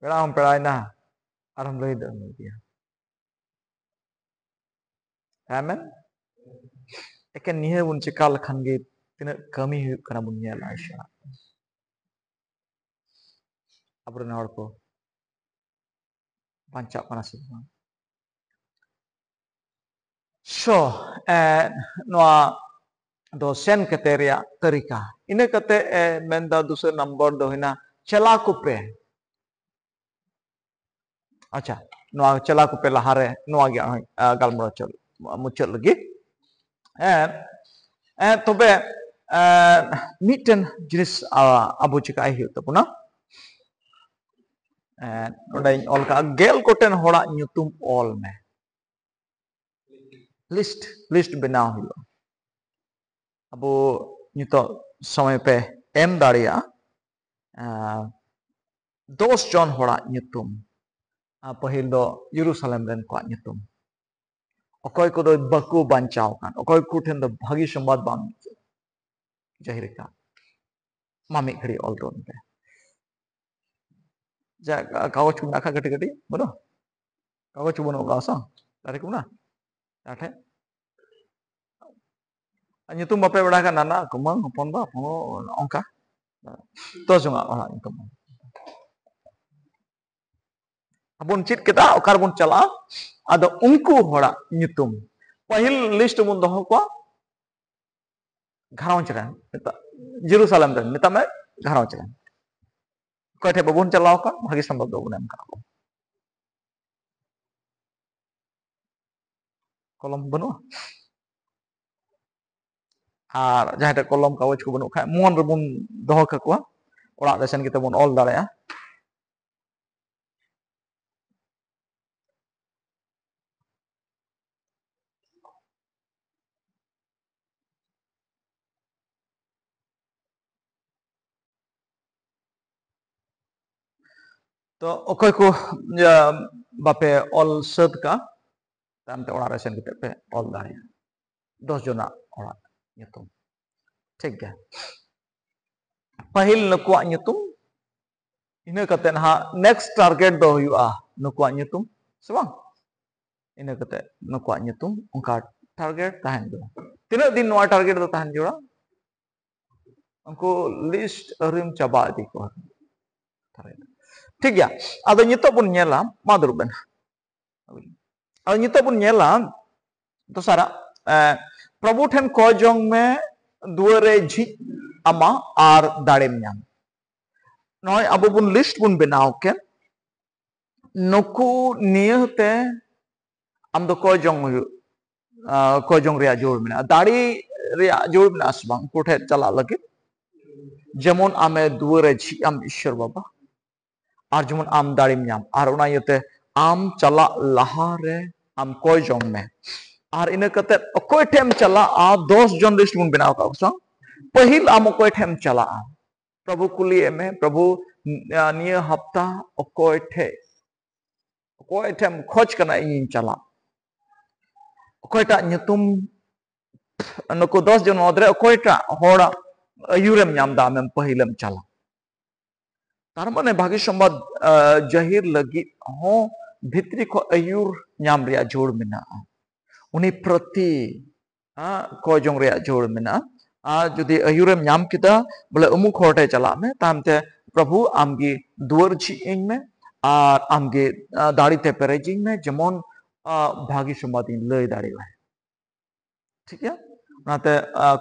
पेड़ा हम पेड़ा ना और हम लई दम दिया Amen. Ekan nihe bun cekal khan ge tina kami huyuk kana bun nyel Aisyah. Abron hor ko bancak kana semua. So, noa dosen keteria terika. Ine kate menda dusre number do hina cela kupe. Acha, noa cela kupe lahare noa ge galmro chol muncul lagi. Tobe miten jenis abu cika huyuk tapuna. Udah all ka gel koten hora nyutum all me. List benaw huyuk. Abu nyuto समय पे M दाड़िया 10 जन हड़ा nyutum पहिल दो यरूशलेम rain को nyutum अकोय को दो बकु बांचाव कान अकोय को ठेन दो भागी संवाद बांग जाहिर का मामी खड़ी ऑल रोन पे जा कागज को नाखा गटी गटी बोलो कागज को बनो गासा तारे को ना आठे nyutum bape बड़ा का नाना कुमंग हपन बा onka तो जोंगा ओला nyutum abun chit kita okar bun chala ado unku hora nyutum pahil list bun doho ko घरावंच ren Jerusalem ren metame घरावंच ren ko the babun chalaw kon bhagi sambab do bun em kana ko kolom banua ar jaha te kolom kawaj ko banu kha mon rebun doho ka ko orak re sen kita bun ol dareya तो okoy ko bape ol sat ka tam te orak re sen kita pe ol dareya 10 jona orak nyutum ठीक है pahil nukuak nyutum ina kate ha next target do huyua nukuak nyutum sebang ina kate nukuak nyutum ongka target tahan do tina din noa target do tahan jura उनको list अरिम चबा दी को ठीक है अब नितो बुन nyela ma duruben अब नितो बुन nyela तो सारा प्रभु ठेन को जंग में दुआरे झी अमा आर दाड़ेम nyam नय अब बुन लिस्ट बुन बनाव के नुकु नियते am do ko jong rea जोड़ में दाड़ी rea जोड़ में असबांग कोठे चला लगे जेमन आमे दुआरे झी am ईश्वर बाबा और जेमन आम दाड़ीम nyam और उना यते आम चला लहारे आम कोई जंग में और इन कते कोई ठेम चला आ 10 जन लिस्ट बुन बनाव का सो पहिल आम कोई ठेम चला प्रभु कुलिए में प्रभु निय हफ्ता कोई ठेम खोज करना इन चला कोई टा nyutum नुको 10 जन मदरे कोई टा होड़ा अयुरम nyam दा में पहिलम चला तार माने भागी संवाद जाहिर लगी हो भित्री को अयुर nyam रे जोड़ मेना उनी प्रति को जंग रे जोड़ मेना जुदी अयुरम nyam किदा बोले उमुक होटे चला में तामते प्रभु आमगी दुआर छी इन में और आमगे दाड़ी ते पेरेजिंग में जमन भागी संवाद इन लय दाड़ी है ठीक है नाते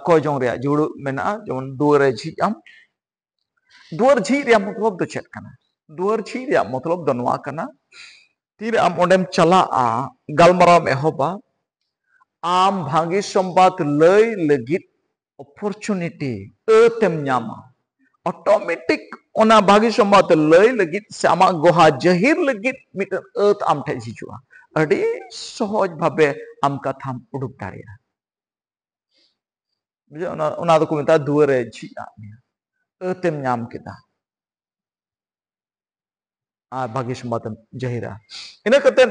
को जंग रे जोड़ मेना जमन दुआर छी आम दुआर झी रे मतलब दो चेक कना दुआर झी रे मतलब दनवा कना तीर आम ओंडेम चला गलमराव एहोबा आम भागी संबाद लय लगित अपॉर्चुनिटी एतेम न्यामा ऑटोमेटिक ओना भागी संबाद लय लगित से आमा गोहा जहिर लगित मिट एत आम ठे हिजुआ अडी सहज भाबे आम कथाम उडुक दाड़िया बुझे ओना दो को मेता दुआरे झी ᱟᱹᱛᱮᱢ ᱧᱟᱢ ᱠᱮᱫᱟ ᱟᱨ ᱵᱷᱟᱹᱜᱤ ᱥᱚᱢᱵᱟᱫᱮᱢ ᱡᱟᱹᱦᱤᱨᱟ ᱤᱱᱟᱹ ᱠᱟᱛᱮ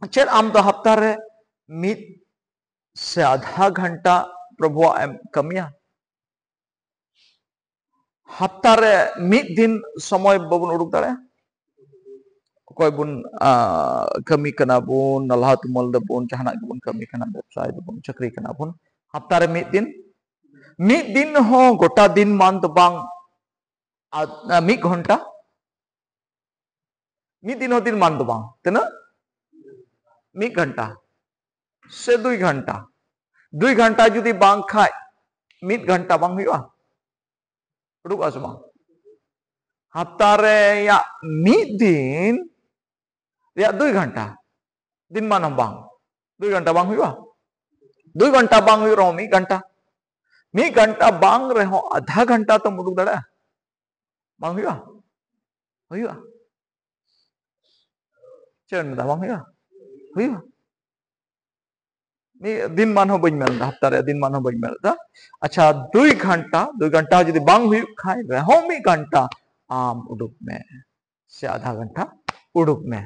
चेद आम तो हफ्ता रे मिद से आधा घंटा प्रभु एम कमिया हफ्ता रे मिद दिन समय बाबन उडुक दाड़े कोई बुन कमी कना बुन नलहा तुमल दबुन जहाना बुन कमी कना व्यवसाय दबुन चक्री कना बुन हफ्ता रे मिद दिन हो गोटा दिन मान तो बांग मिद घंटा मिद दिन हो दिन मान तो बांग तेना मिद घंटा से 2 घंटा 2 घंटा जुदी बांग खाय मिद घंटा बांग हुआ उडुक आसे बांग हफ्ता रे या मिद दिन या 2 घंटा दिन मानो बांग 2 घंटा बांग हुआ 2 घंटा बांग हुई रहो मिद घंटा बांग रहो आधा घंटा तो उडुक दाड़ा बांग हुआ चेन दा बांग हुआ दिन मान हो बन मेलदा हफ्ता रे दिन मान हो बन मेलदा अच्छा 2 घंटा जदि बांग हुई खाय रहो मिद घंटा आम उडुक में से आधा घंटा उडुक में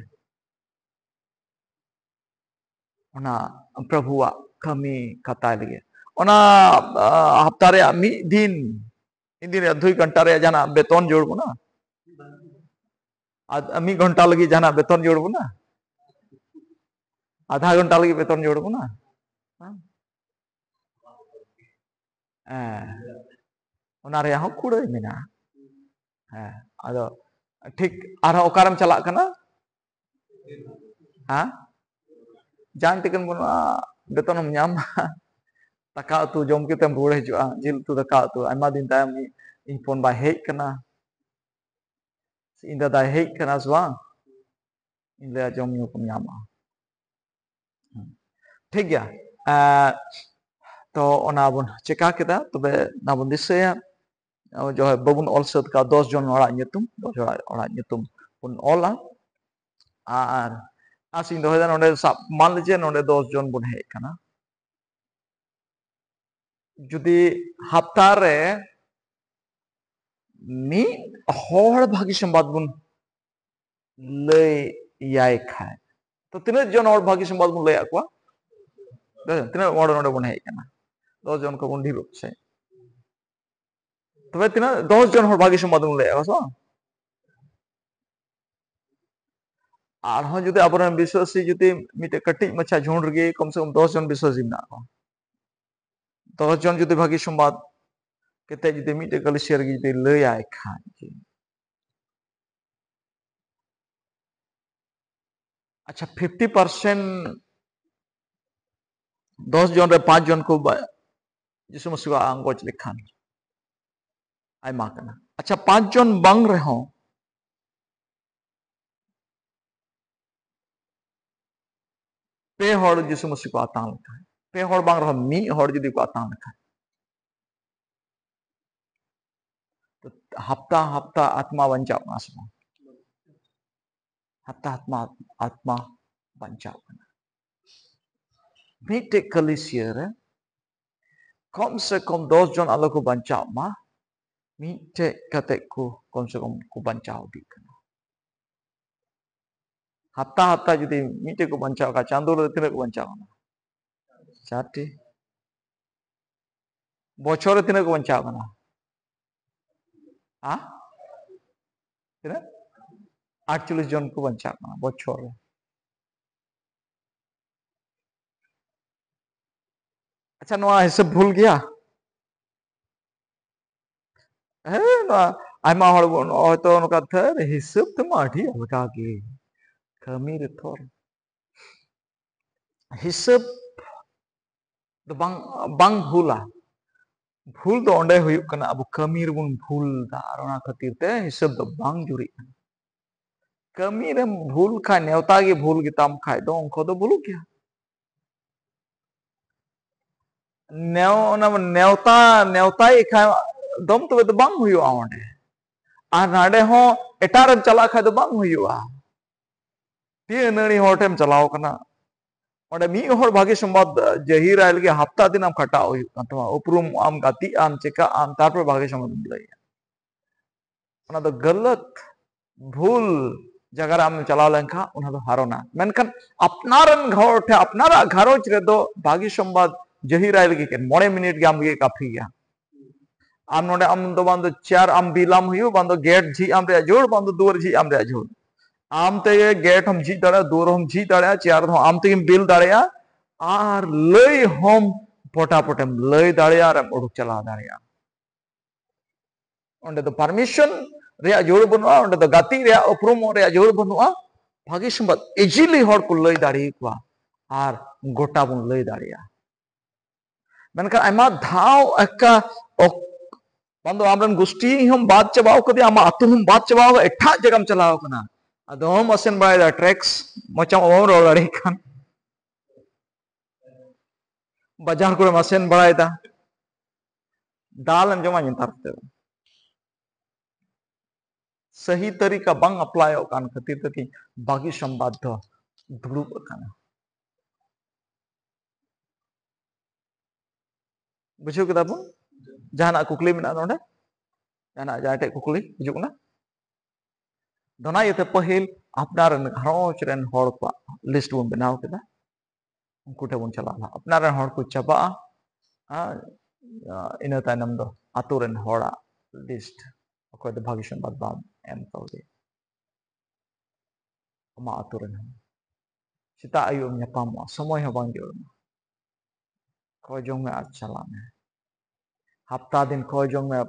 ओना प्रभुआ कमी कताय लगे ओना हफ्ता रे मिद दिन 2 घंटा रे जाना बेतन जोड़बो ना मिद घंटा लगी जाना बेतन जोड़बो ना आधा घंटा लगी बेतन जोड़बो ना ओना रे हो कुड़ाई मेना आदो ठीक आरो ओकारम चला कना जान तिकन बन बेतन हम नाम दाका उतु जम केतेम रुड़ हजुआ जिल उतु दाका उतु आयमा दिन तायम इन फोन बा हेज कना इन दादा हेज कना सवा इन ले जम न्यू को नामा ठीक गया तो ओना बन चेका केदा तबे ना बन दिसया जो है बबुन ऑल सद का 10 जन ओड़ा nyutum 10 ओड़ा nyutum bun ola ar asing dohedan onde sab मान लीजिए नोडे 10 जन बन हेज कना जुदी हफ्ता रे मी हर भागी संवाद बुन ले याय खाय तो तिना जन और भागी संवाद बुन ले आकवा तिना और नोडे बन हेज कना 10 जन को बन ढिरो से तबे तिना 10 जन हर भागी संवाद बुन ले आकवा सो और हो जुदी अबरन विश्वासी जुदी मिटे कटिज मछा झुंड रगे कम से कम 10 जन विश्वासी ना को 10 जन जुदी भागी संवाद केते जुदी मिटे कलिसियर गे जुदी ले आय खाय अच्छा 50% 10 जन रे 5 जन को जिसु मसीह आंगोच लिखान आयमा कना अच्छा 5 जन बांग रहो पे हर जिसु मसीह को आतां लिखा पे हर बांग रहो मी हर जुदी को आतां लिखा तो हफ्ता आत्मा बंचा आसमा हफ्ता आत्मा बंचा मिटे कलिसियर कम से कम 10 जन आलो को बंचा मा मिटे कते को कम से कम को बंचाव दी कना हफ्ता जुदी मिटे को बंचाव का चांदो रे तिने को बंचाव ना चाटी बछर रे तिने को बंचाव ना तिने 48 जन को बंचाव ना बछर अच्छा नोआ हिसाब भूल गया आयमा हड़ तो नका थर हिसाब तो माठी अलगा गे कमी रे थोर हिसाब तो बांग भूला भूल तो ओंडे हुयुक कना अब कमी रे बुन भूल दा और ओना खातिर ते हिसाब तो बांग जुरी कमी रे भूल खा नेवता गे भूल गे ताम खाय दो उनको तो भूलू क्या नेवता खा दम तबे तो बांग हुयुआ ओंडे आ नाडे हो एटारम चला खा तो बांग हुयुआ ती नणी होटेम चलाव कना ओंडे मी होर भागी संवाद जहीर आइल गे हफ्ता दिन आम खटाव हुयुक कन तमा उपरुम आम गाती आम चेका आम तारपर भागी संवाद लैया गलत भूल जगह आम चलाव लेनखा हारोना मेनखान अपनारन घर ठे अपनारा घरोज रे दो भागी संबाद जहिराय लगी के 9 मिनिट के आम लगी काफी गया आम नोडे आम दो बांदो चार आम बिलाम हुयो बांदो गेट जी आम रे जोड़ बांदो दुआर जी आम रे जोड़ आम ते गेट हम जी दाड़ा दुआर हम जी दाड़ा चार हो आम ते बिल दाड़ा आर लई हम पोटापोटेम लई दाड़ा आर उड़ुक चला दाड़ा ओंडे दो परमिशन रे जोड़ बनुआ ओंडे दो गाती रे उपरुम रे जोड़ बनुआ भागी संबाद इजिली हर को लई दाड़ी कुआ आर गोटा बुन लई दाड़ा मेनखान आयमा धाव एका बांदो आमरन गोष्ठी हम बात चबाव कदे आमा आतु हम बात चबाव एठा जगम चलाव कना अदो हम असेन बाय ट्रैक्स मचाम ओम रोल दाड़ी खान बाजार को मसेन बड़ाई दा दाल जमा नितारते सही तरीका बांग अप्लाई कान खातिर तकी बागी संबाद दो दुड़ुब काना बुझो केदा बो जहाना कुकली मेना नोडे जहाना जाटे कुकली हिजुक ना दोना यते पहिल अपनार घरोच रेन हड़ को लिस्ट बन बनाव केदा उनको ठे बन चला अपनार हड़ को चबा इन तायनम दो आतु रेन हड़ा लिस्ट अकोय दो भागी संबाद बाम एम तौदे अमा आतु रेन सीता आयु न्यापाम समय हो बांग जोड़ कोय जोंग में आज चला में हफ्ता दिन कोय जोंग में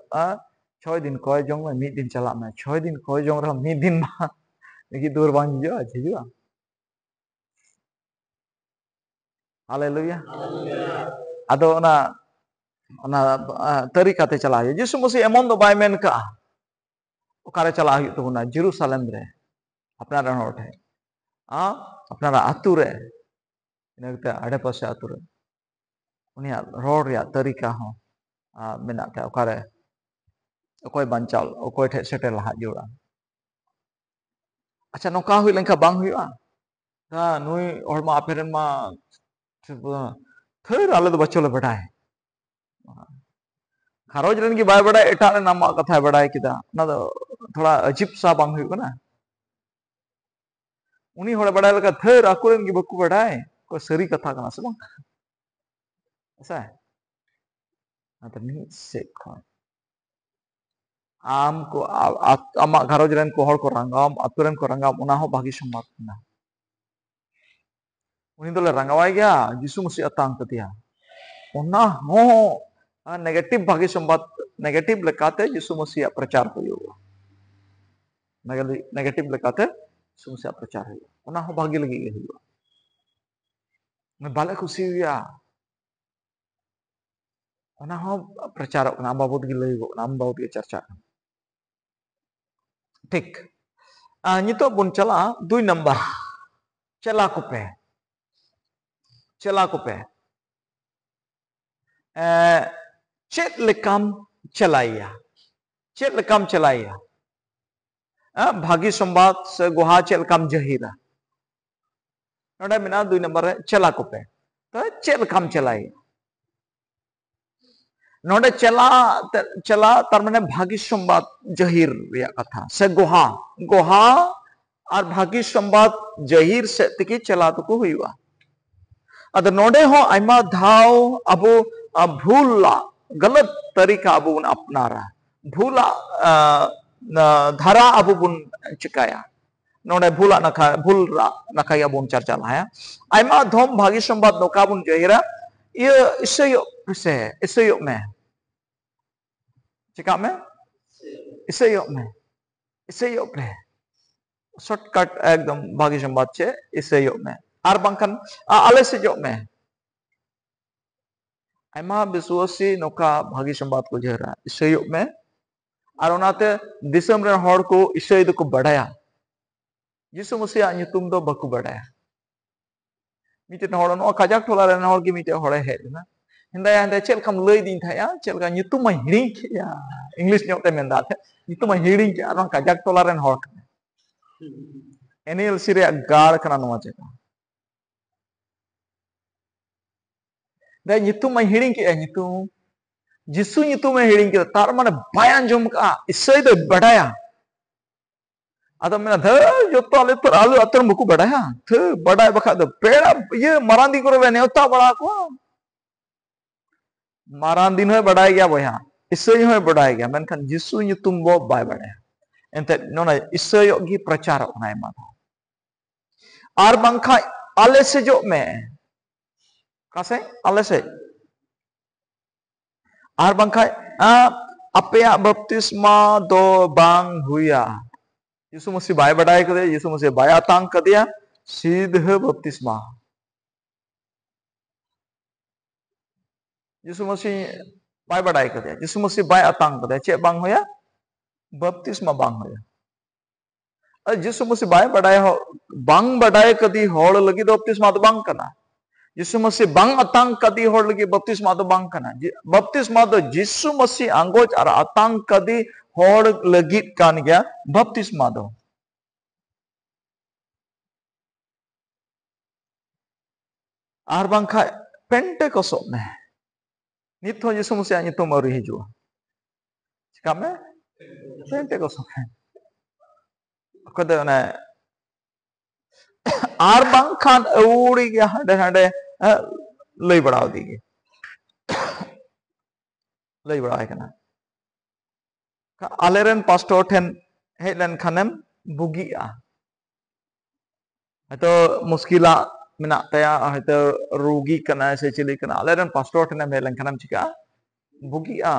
6 दिन कोय जोंग में मिद दिन चला में 6 दिन कोय जोंग रहा मिद दिन मा देखि दूर बांग जो हिजुआ हालेलुया अदो ना तरीका ते चला यीशु मसीह एमन दो बाय मेन का ओकारे चला हुई तो ना जेरूशलेम रे अपना रण होठे अपना आतु रे इनते आड़े पासे आतु रे उनिया रोड रे तरीका हो मेना ते ओकारे ओकोय बांचाल ओकोय ठे सेटे लहा जोड़ा अच्छा नोका हुई लेंका बांग हुआ नुई हड़मा आपेरन मा थर आले दो बच्चों ले बढ़ाए घरोज रन की बाय बढ़ाए एटा नाम कथा बढ़ाए किदा ना दो थोड़ा अजीब सा बांग हुई ना उनी हड़ बढ़ाए लगा थर आकुरन की बकु बढ़ाए को सरी कथा कना से बांग ऐसा है तो नहीं से खन आम को आमा घरोज रन को हड़ को रंगाम अतुरन को रंगाम उना हो भागी संबाद ना उनी दोले रंगावाय गया यीशु मसीह अतांग कतिया उना हो नेगेटिव भागी संबाद नेगेटिव लेकाते यीशु मसीह प्रचार हुआ नेगेटिव लेकाते यीशु मसीह प्रचार हुआ उना हो भागी लगी हुआ मैं बाले खुशी हुआ उना हो प्रचार ना बाबूद की लई गो नाम बाबूद की चर्चा ठीक नितो बुन चला 2 नंबर चला को पे चेत लेकाम चलाइया भागी संबाद से गुहा चेत लेकाम जहीरा नोडे मेना 2 नंबर रे चला को पे तो चेत लेकाम चलाइया नोडे चला तार माने भागी संबाद जहीर रिया कथा से गुहा और भागी संबाद जहीर से तकी चला तो को हुआ अद नोडे हो आयमा धाव अबो भूला गलत तरीका अबो अपनारा भूला धारा अबो बुन चिकाया नोडे भूला नखाया बुन चर्चा लाया आयमा धोम भागी संबाद नोका बुन जहीरा ये इसयो में चिका में इसयो में शॉर्टकट एकदम भागी संबाद छे इसयो में आर बांखान आले सेजो में आयमा विश्वासी नोका भागी संबाद को जहरा इसयो में और ओनाते दिसम रे हड़ को इसय दो को बढ़ाया यीशु मसीह नितुम दो बकु बढ़ाया मिटे हड़ नो काजाक टोला रे हड़ की मिटे हड़े हेना हिंदा चेल कम लई दिन थाया चेल का नितुम हिड़ी के इंग्लिश न्योते मेंदा थे नितुम हिड़ी के आर काजाक टोला रे हड़ एनएलसी रे गाड़ कना नोवा जगह दे नितुम हिड़ी के नितुम जिसु नितुम हिड़ी के तार माने बाय अंजम का इसय दो बढ़ाया Atau mena th joto ale ter alu atur buku badai ha th badai bakha do peda ye marandi kore neota bada ko marandin hoy badai gaya boya isai hoy badai gaya menkan jisu nyutum bo bai badai ente nona isai gi prachar onai ma ar bangkha ale se jo me kase ale se ar bangkha apea baptisma do bang huya Yesus masih bai badai kade Yesus masih bai atang kade ya सीधे बपतिस्मा यीशु मसीह bye बड़ाई कर दिया यीशु मसीह bye अतांग कर दिया चे बांग होया बपतिस्मा बांग होया अरे यीशु मसीह बाय बड़ाई हो बांग बड़ाई कदी होड़ लगी तो बपतिस्मा तो बांग करना यीशु मसीह बांग अतांग कदी होड़ लगी बपतिस्मा तो बांग करना बपतिस्मा तो यीशु मसीह अंगोज और अतांग कदी होड़ लगी कान गया बपतिस्मा दो आर बांग खा पेंटे को सोने नित हो यीशु मसीह नित मरी हिजुआ चिका में पेंटे को सोने कदे ने आर बांग खान उड़ी गया हडे हडे लई बढ़ाव दी गई लई बढ़ाए कना आलेरन पास्टर ठेन हेलन खानेम बुगिया तो मुश्किला मिना तया हयतो रोगी कना से चिली कना आलेरन पास्टर ठेन हेलन खानेम चिका बुगिया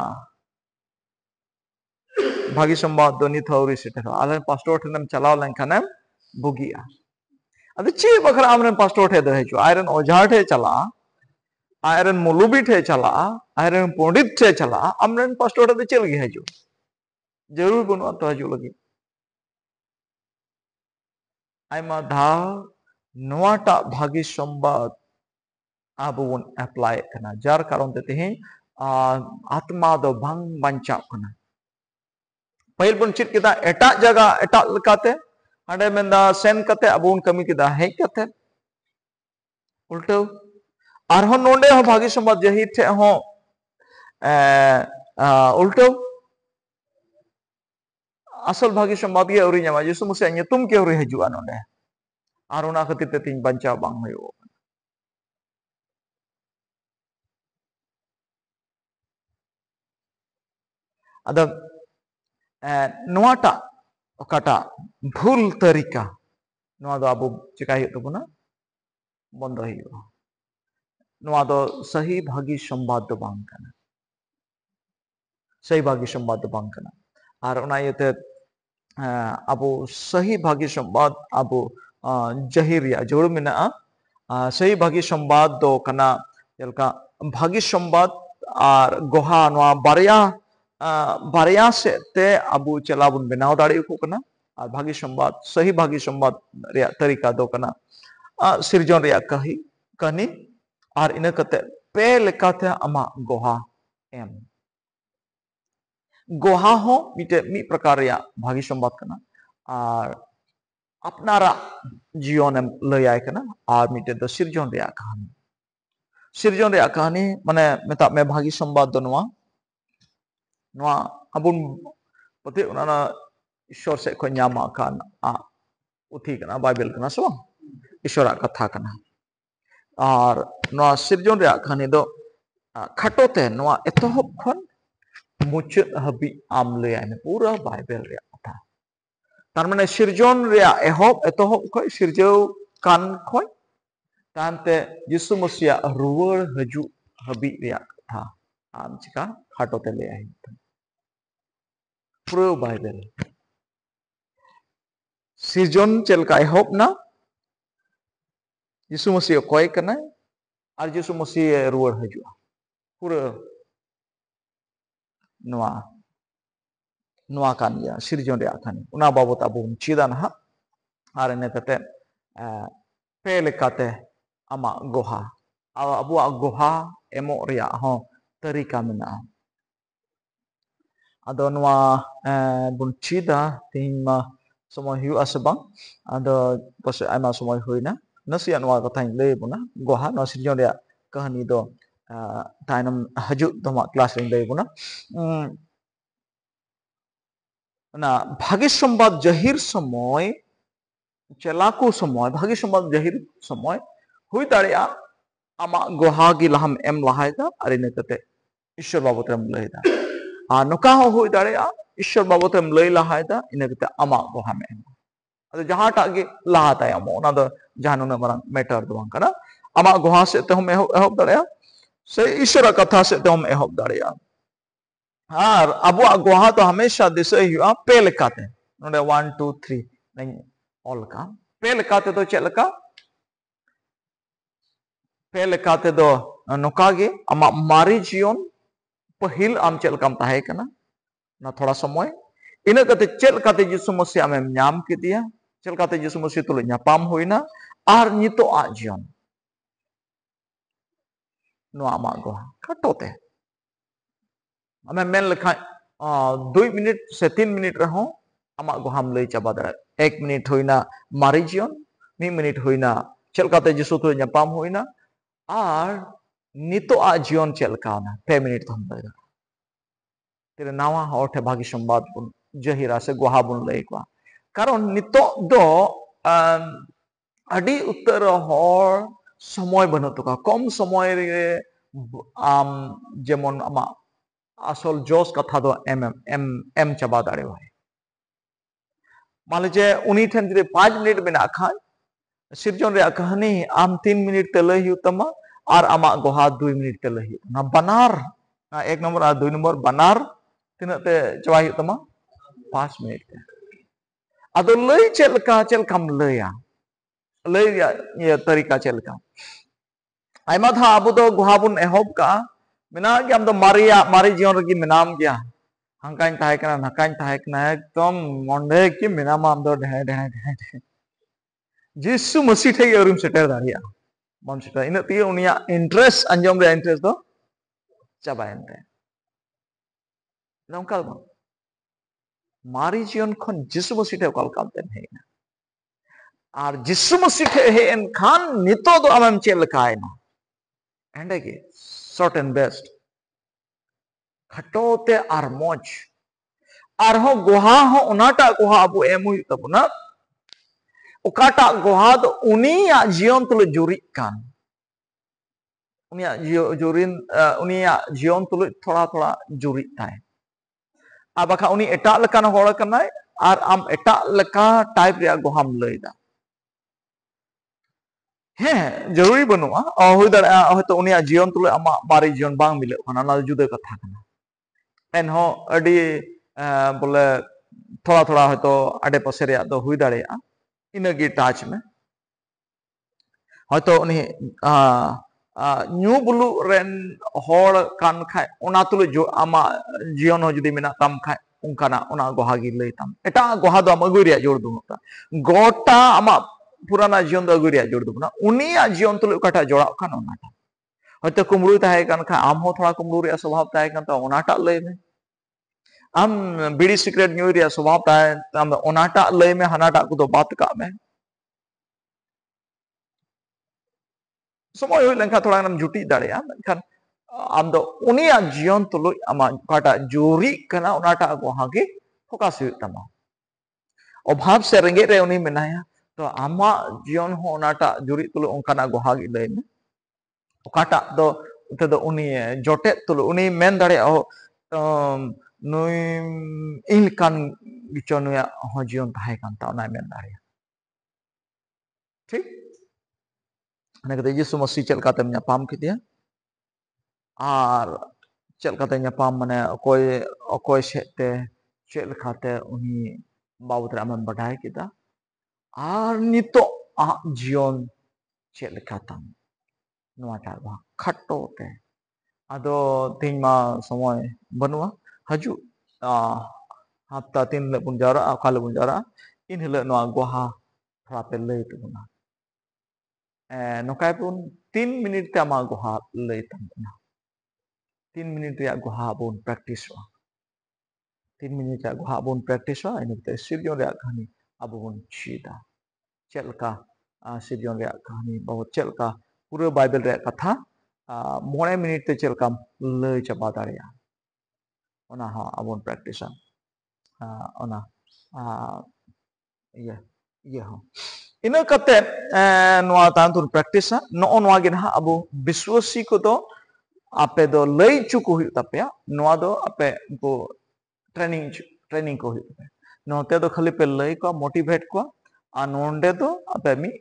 भागी संवाद दो नित हौरी से ठेन आलेरन पास्टर ठेन चलाव लन खानेम बुगिया अदे ची बखरा आमरन पास्टर ठे दे जो आयरन ओझा ठे चला आयरन मुलुबी ठे चला आयरन पंडित ठे चला आमरन पास्टर ठे चल गया जो जरूर बनो तो हजू लगी आयमा धाव नोआटा भागी संवाद आबो बन अप्लाई करना जार कारण ते तेहें आत्मा दो भंग बंचा करना पहिल बन चित किदा एटा जगह एटा लकाते हाडे मेंदा सेन कते अबोन कमी किदा हे कते उल्टो आरहो नोंडे हो भागी संवाद जही ठे हो उल्टो असल भागी संवाद के औरी ᱧᱟᱢᱟ यीशु मसीह ᱧᱩᱛᱩᱢ के औरी हजूआ नोंडे आर ओना खातिर ते तिन बंचा बांग होयो अदा नोआटा ओकाटा भूल तरीका नोआ दो आबो चिका हियो तबना बंद हियो नोआ दो सही भागी संवाद दो बांग कना सही भागी संवाद दो बांग कना आर ओना यते अबो सही भागी संवाद अबो जहिरिया जोड़ मिना सही भागी संवाद दो कना जलका भागी संवाद आर गोहा नोआ बारिया बारिया से ते अबो चलाबुन बनाव दाड़ी को कना आर भागी संवाद सही भागी संवाद रिया तरीका दो कना सिरजन रिया कही कहानी आर इना कते पे लेकाते अमा गोहा एम गोहा हो मिटे मी प्रकार रिया भागी संवाद कना आर अपनारा जीवन एम लयाय कना आर मिटे द सिरजन रिया कहानी माने मेता में भागी संवाद दो नोआ अबुन पते उनाना ईश्वर से को ᱧᱟᱢᱟ कान उठी कना बाइबल कना सो ईश्वर कथा कना और नोआ सिरजन रिया कहानी दो खटोते नोआ एतोहब खन मुचाद हबी आम लयाय में पूरा बाइबल रिया कथा तार माने सिरजन रिया एहब एतोहब खय सिरजव कान खय तानते यीशु मसीह रुवर हजू हबी रिया कथा आम चिका खटोते लयाय पूरा बाइबल सिरजन चलका एहब ना यीशु मसीह कोय कना और यीशु मसीह रुवर हजूआ पूरा नोआ नोआ कान गया सिरजन रे आखानी उना बाबत अबो चिदा ना आर ने कते पे लेकाते आमा गोहा अबो गोहा एमो रिया हो तरीका मेना आदो नोआ बुन चिदा तीन मा समय हुआ असबां आदो पसे आमा समय होइना नसिया नोआ कथाइन ले बुना गोहा नो सिरजन रे कहानी दो ताइनम हजू दमा क्लास रे ले बुना भागी संबाद जहिर समय चलाको समय भागी संबाद जहिर समय हुई दाड़िया आमा गोहा की लहम एम लहायदा और इन कते ईश्वर बाबत एम लैदा आ नोका हो हुई दाड़िया ईश्वर बाबत एम लೈ लहायदा इन कते आमा गोहा में अदो जहाटा गे लहा तायम ओना दो जहान उना मारंग मैटर दो बांग कना आमा गोहा से ते हम एहब दाड़िया से ईश्वर कथा से ते हम एहब दाड़िया और अबुआ गोहा तो हमेशा दिसे हुआ पे लेकाते नोडे 1 2 3 नहीं ऑल का पे लेकाते तो चलका पे लेकाते दो नोकागे आमा मारी जीवन पहिल आम चलकाम ताहे कना ना थोड़ा समय इन कते चलकाते जिसु मसीह आमेम नाम के दिया चलकाते जिसु मसीह तुले ᱧᱟᱯᱟᱢ हुईना और नितो आ जीवन नो आमा गोहा खटोते आमें मेन लेखा 2 मिनट से 3 मिनट रहो आमा गोहाम लई चाबा दाड़ा 1 मिनट होइना मारी जीवन 1 मिनट होइना चलकाते जिसु तुले ᱧᱟᱯᱟᱢ हुईना और नितो आ जीवन चलकाना 2 मिनट तो हम लई तेरे नावा होठे भागी संवाद बुन जहिरा से गोहा बुन लई को कारण नितो दो अडी उत्तर हर समय बनो तुका कम समय रे आम जेमन आमा आसल जोस कथा दो एम एम एम एम चाबा दाड़े भाई मान लीजिए उन्हीं ठन जदि 5 मिनट बिना खान सिरजन रे कहानी आम 3 मिनट ते लई हुई तमा और आमा गोहा 2 मिनट ते लई हुई ना बनार 1 नंबर और 2 नंबर बनार तीना ते चवा हुई तमा 5 मिनट ते अदो लई चलकाम लईया लई ये तरीका चलका आयमा था अबो दो गोहा बुन एहब का मिना के हम तो मारी जीवन रे मिनाम गया हंकाइन ताहे कना नकाइन ताहे कना एकदम मंडे की मिनाम आम दो ढे ढे ढे जिसु मसीह ठे अरुम सेटर दाड़िया बम सेटर इन ती उनिया इंटरेस्ट अंजम रे इंटरेस्ट दो चाबायनते नौका मारी जीवन खन जिसु मसीह ठे कल काम तेन हेना और जिसु मसीह ठे हे एन खान नितो दो आमम चलकायना एंडे के शॉर्ट एंड बेस्ट खटोते और मोज और हो गोहा हो उनाटा गोहा अबो एम हुई तबना ओकाटा गोहा दो उनिया जीवन तुले जुरी कान उनिया जुरिन उनिया जीवन तुले थोड़ा थोड़ा जुरी ताय अब बाखा उनी एटा लकान होड़ कनाय और आम एटा लका टाइप रे गोहाम लईदा हैं जरूरी बनुआ हुई दाड़ा हयतो उनिया जीवन तुले आमा मारी जीवन बांग मिले खाना ना जुदा कथा कना एन हो अडी बोले थोड़ा थोड़ा हयतो आडे पासे रे दो हुई दाड़ेया इनगी टच में हयतो उनी न्यू बुलु रेन होड़ कान खाय ओना तुले जो आमा जीवन हो जुदी मेना ताम खाय उनकाना ओना गोहा गी लई ताम एटा गोहा दो आम अगुई रे जोड़ दुनता गोटा आमा पुराना जीवन दो अगुई रे जोड़ दुना उनिया जीवन तुले ओकाटा जोड़ा खान ओनाटा हयतो कुमड़ू ताहे कान खा आम हो थोड़ा कुमड़ू रे स्वभाव ताहे कान तो ओनाटा लई में आम बीड़ी सिगरेट न्यू रे स्वभाव ताहे आम ओनाटा लई में हनाटा को दो बात का में समय हुई लेखा थोड़ा नाम जुटी दाड़िया मेनखान आम दो उनिया जीवन तुलु आमा काटा जुरी कना ओनाटा गोहा गे फोकस हुई तमा अभाव से रेंगे रे उनी मेनाया तो आमा जीवन हो ओनाटा जुरी तुलु ओंकाना गोहा गे लई में ओकाटा दो ते दो उनी जोटे तुलु उनी मेन दाड़िया हो नुई इन कान गिचनुया हो जीवन ताहे कान ता ओना मेन दाड़िया ठीक यीशु मसीह चल काते ᱧᱟᱯᱟᱢ किदिया और चल काते ᱧᱟᱯᱟᱢ माने अकोय सेते चल खाते उनी बाबत रे आमन बाडाय किदा और नितो आ जीवन चल खाता नोटा बा खटोते अदो तीन मा समय बनुआ हजू हफ्ता 3 ले बुन जारा अकाल बुन जारा इन हले नो गोहा थोड़ा पे लई तबना नोकाय पुन 3 मिनट ते आमा गोहा लई तबना 3 मिनट रे गोहा बुन प्रैक्टिस 3 मिनट रे गोहा बुन प्रैक्टिस इन ते सिरजन रे कहानी अब बुन चीदा चलका सिरजन रे कहानी बहुत चलका पूरे बाइबल रे कथा 9 मिनट ते चलका लई चबा दाड़िया ओना हा अबन practice ona iya iya ho ina kate noa tantun practice no noa gi na abu biswasi ko do ape do lay chu ko hu tapya noa do ape ko training ko hu note do khali pe lay ko motivate ko nonde do ape mi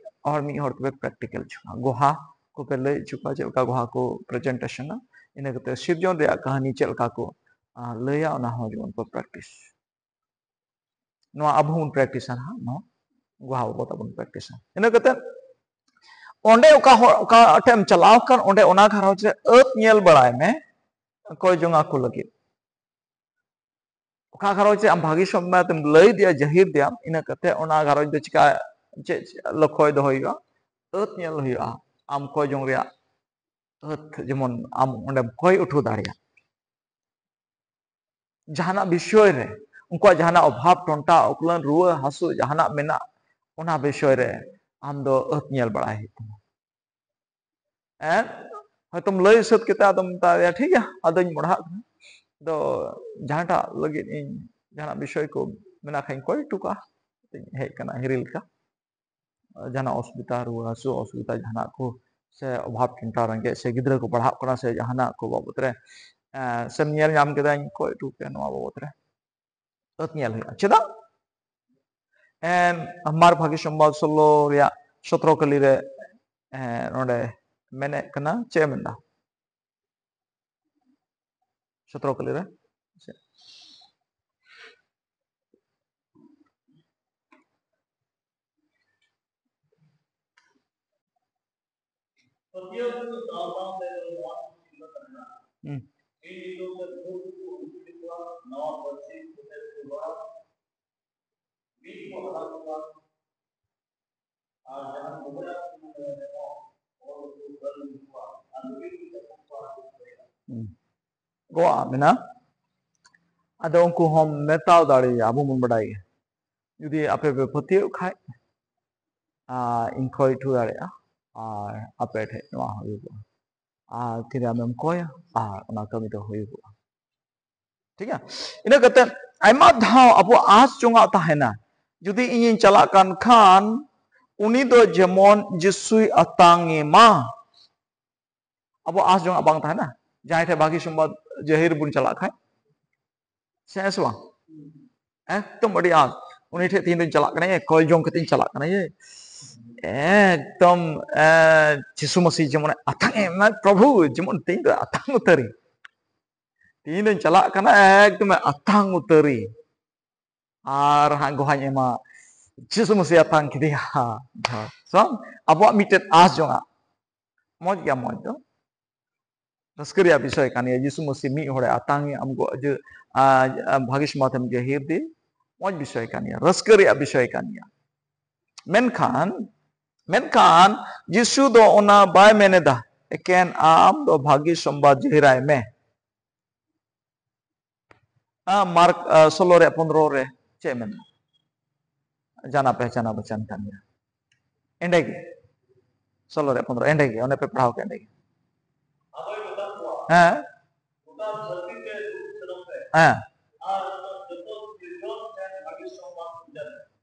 hor pe practical chu goha को पे लय चुका चलका गोहा को presentation इन कते सिरजन रे कहानी चलका को लया ना हो जो उनको प्रैक्टिस नो अबहुन प्रैक्टिस ना नो गोहा बो तबन प्रैक्टिस इन कते ओंडे ओका टेम चलाव कर ओंडे ओना घरो जे अत नेल बड़ाय में कोई जोंगा को लगे ओका घरो जे हम भागी समय तुम लय दिया जाहिर दिया इन कते ओना घरो जे चिका जे लखोय दो होइगा अत नेल होइगा आम कोई जों रे जेमन आम ओंडे कोई उठो दाड़िया जहाना विषय रे उनको जहाना अभाव टोंटा उकलन रुआ हासु जहाना मेना ओना विषय रे आम दो अत नेल बड़ाय एन तुम लय सत केता तुम ता ठीक है अदन मोढ़ा दो जहाटा लगे इन जहाना विषय को मेना खाइन कोई टुका हे कना हिरिल का जहाना असुविधा रुआ हासु असुविधा जहाना को से अभाव टोंटा रंगे से गिद्रा को पढ़ा कना से जहाना को बाबत रे sem nyel nyam kedañ ko itu ke no babot re tot nyel cheda en amar bhagi sombad solo ria 17 kali re node mene kana che menda 17 kali re goa mena ado unku hom metaw dare abu mun badai judi ape be phatiu khai in khoi thu dare ape the no hoyu tira mem koya ona kami do hoyu ठीक है ina kate aima dhau abu as chunga tahena judi inin chalakan khan uni do jemon jisui atangi ma abu as chunga bang tahena jai the bagi sombad jahir bun chalak khai ses bang ekdom adi as uni the tin din chalak kana ye koi jong katin chalak kana ye ekdom jisu masih jemon atangi ma prabhu jemon tin do atang utari tin din chalak kana ekdom atang utari ar hang go hanya ma jisu masih atang kidia so abu mitet as jonga moj ya moj do raskariya বিষয় kania jisu masih mi hore atangi amgo je bhagis matham je hirdi moj বিষয় kania raskariya বিষয় kania menkan jisu do ona bai meneda eken am do bhagis sombad jehirai me mark 16 re 15 re che men jana pehchana bachan kania endegi 16 re 15 endegi one pe padhao ke endegi हाँ हाँ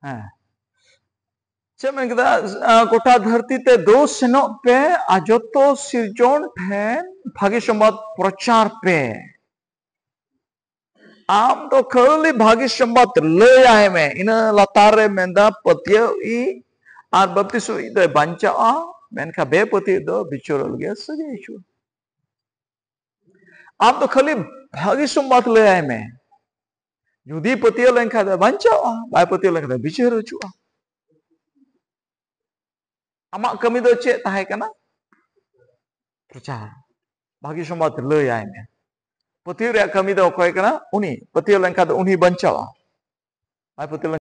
हाँ चमें कदा गोटा धरती ते दो सेनो पे आजोतो सिरजोन ठेन भागी संबाद प्रचार पे आम तो खाली भागी संबाद ले आए में इन लतारे मेंदा पतियो ई आर बप्तिसो ई दो बंचा मेनका बे पति दो बिचोरल गया सजे इशू आप तो खाली भागी संबाद ले आए में जुदी पतियो लेंखा दे बंचा बाय पतियो लेंखा दे बिचोर चुआ amak kami do cek tahay kana percaya bagi sombad le ay me pati re kami do koy kana uni pati lengka do uni bancaw ay pati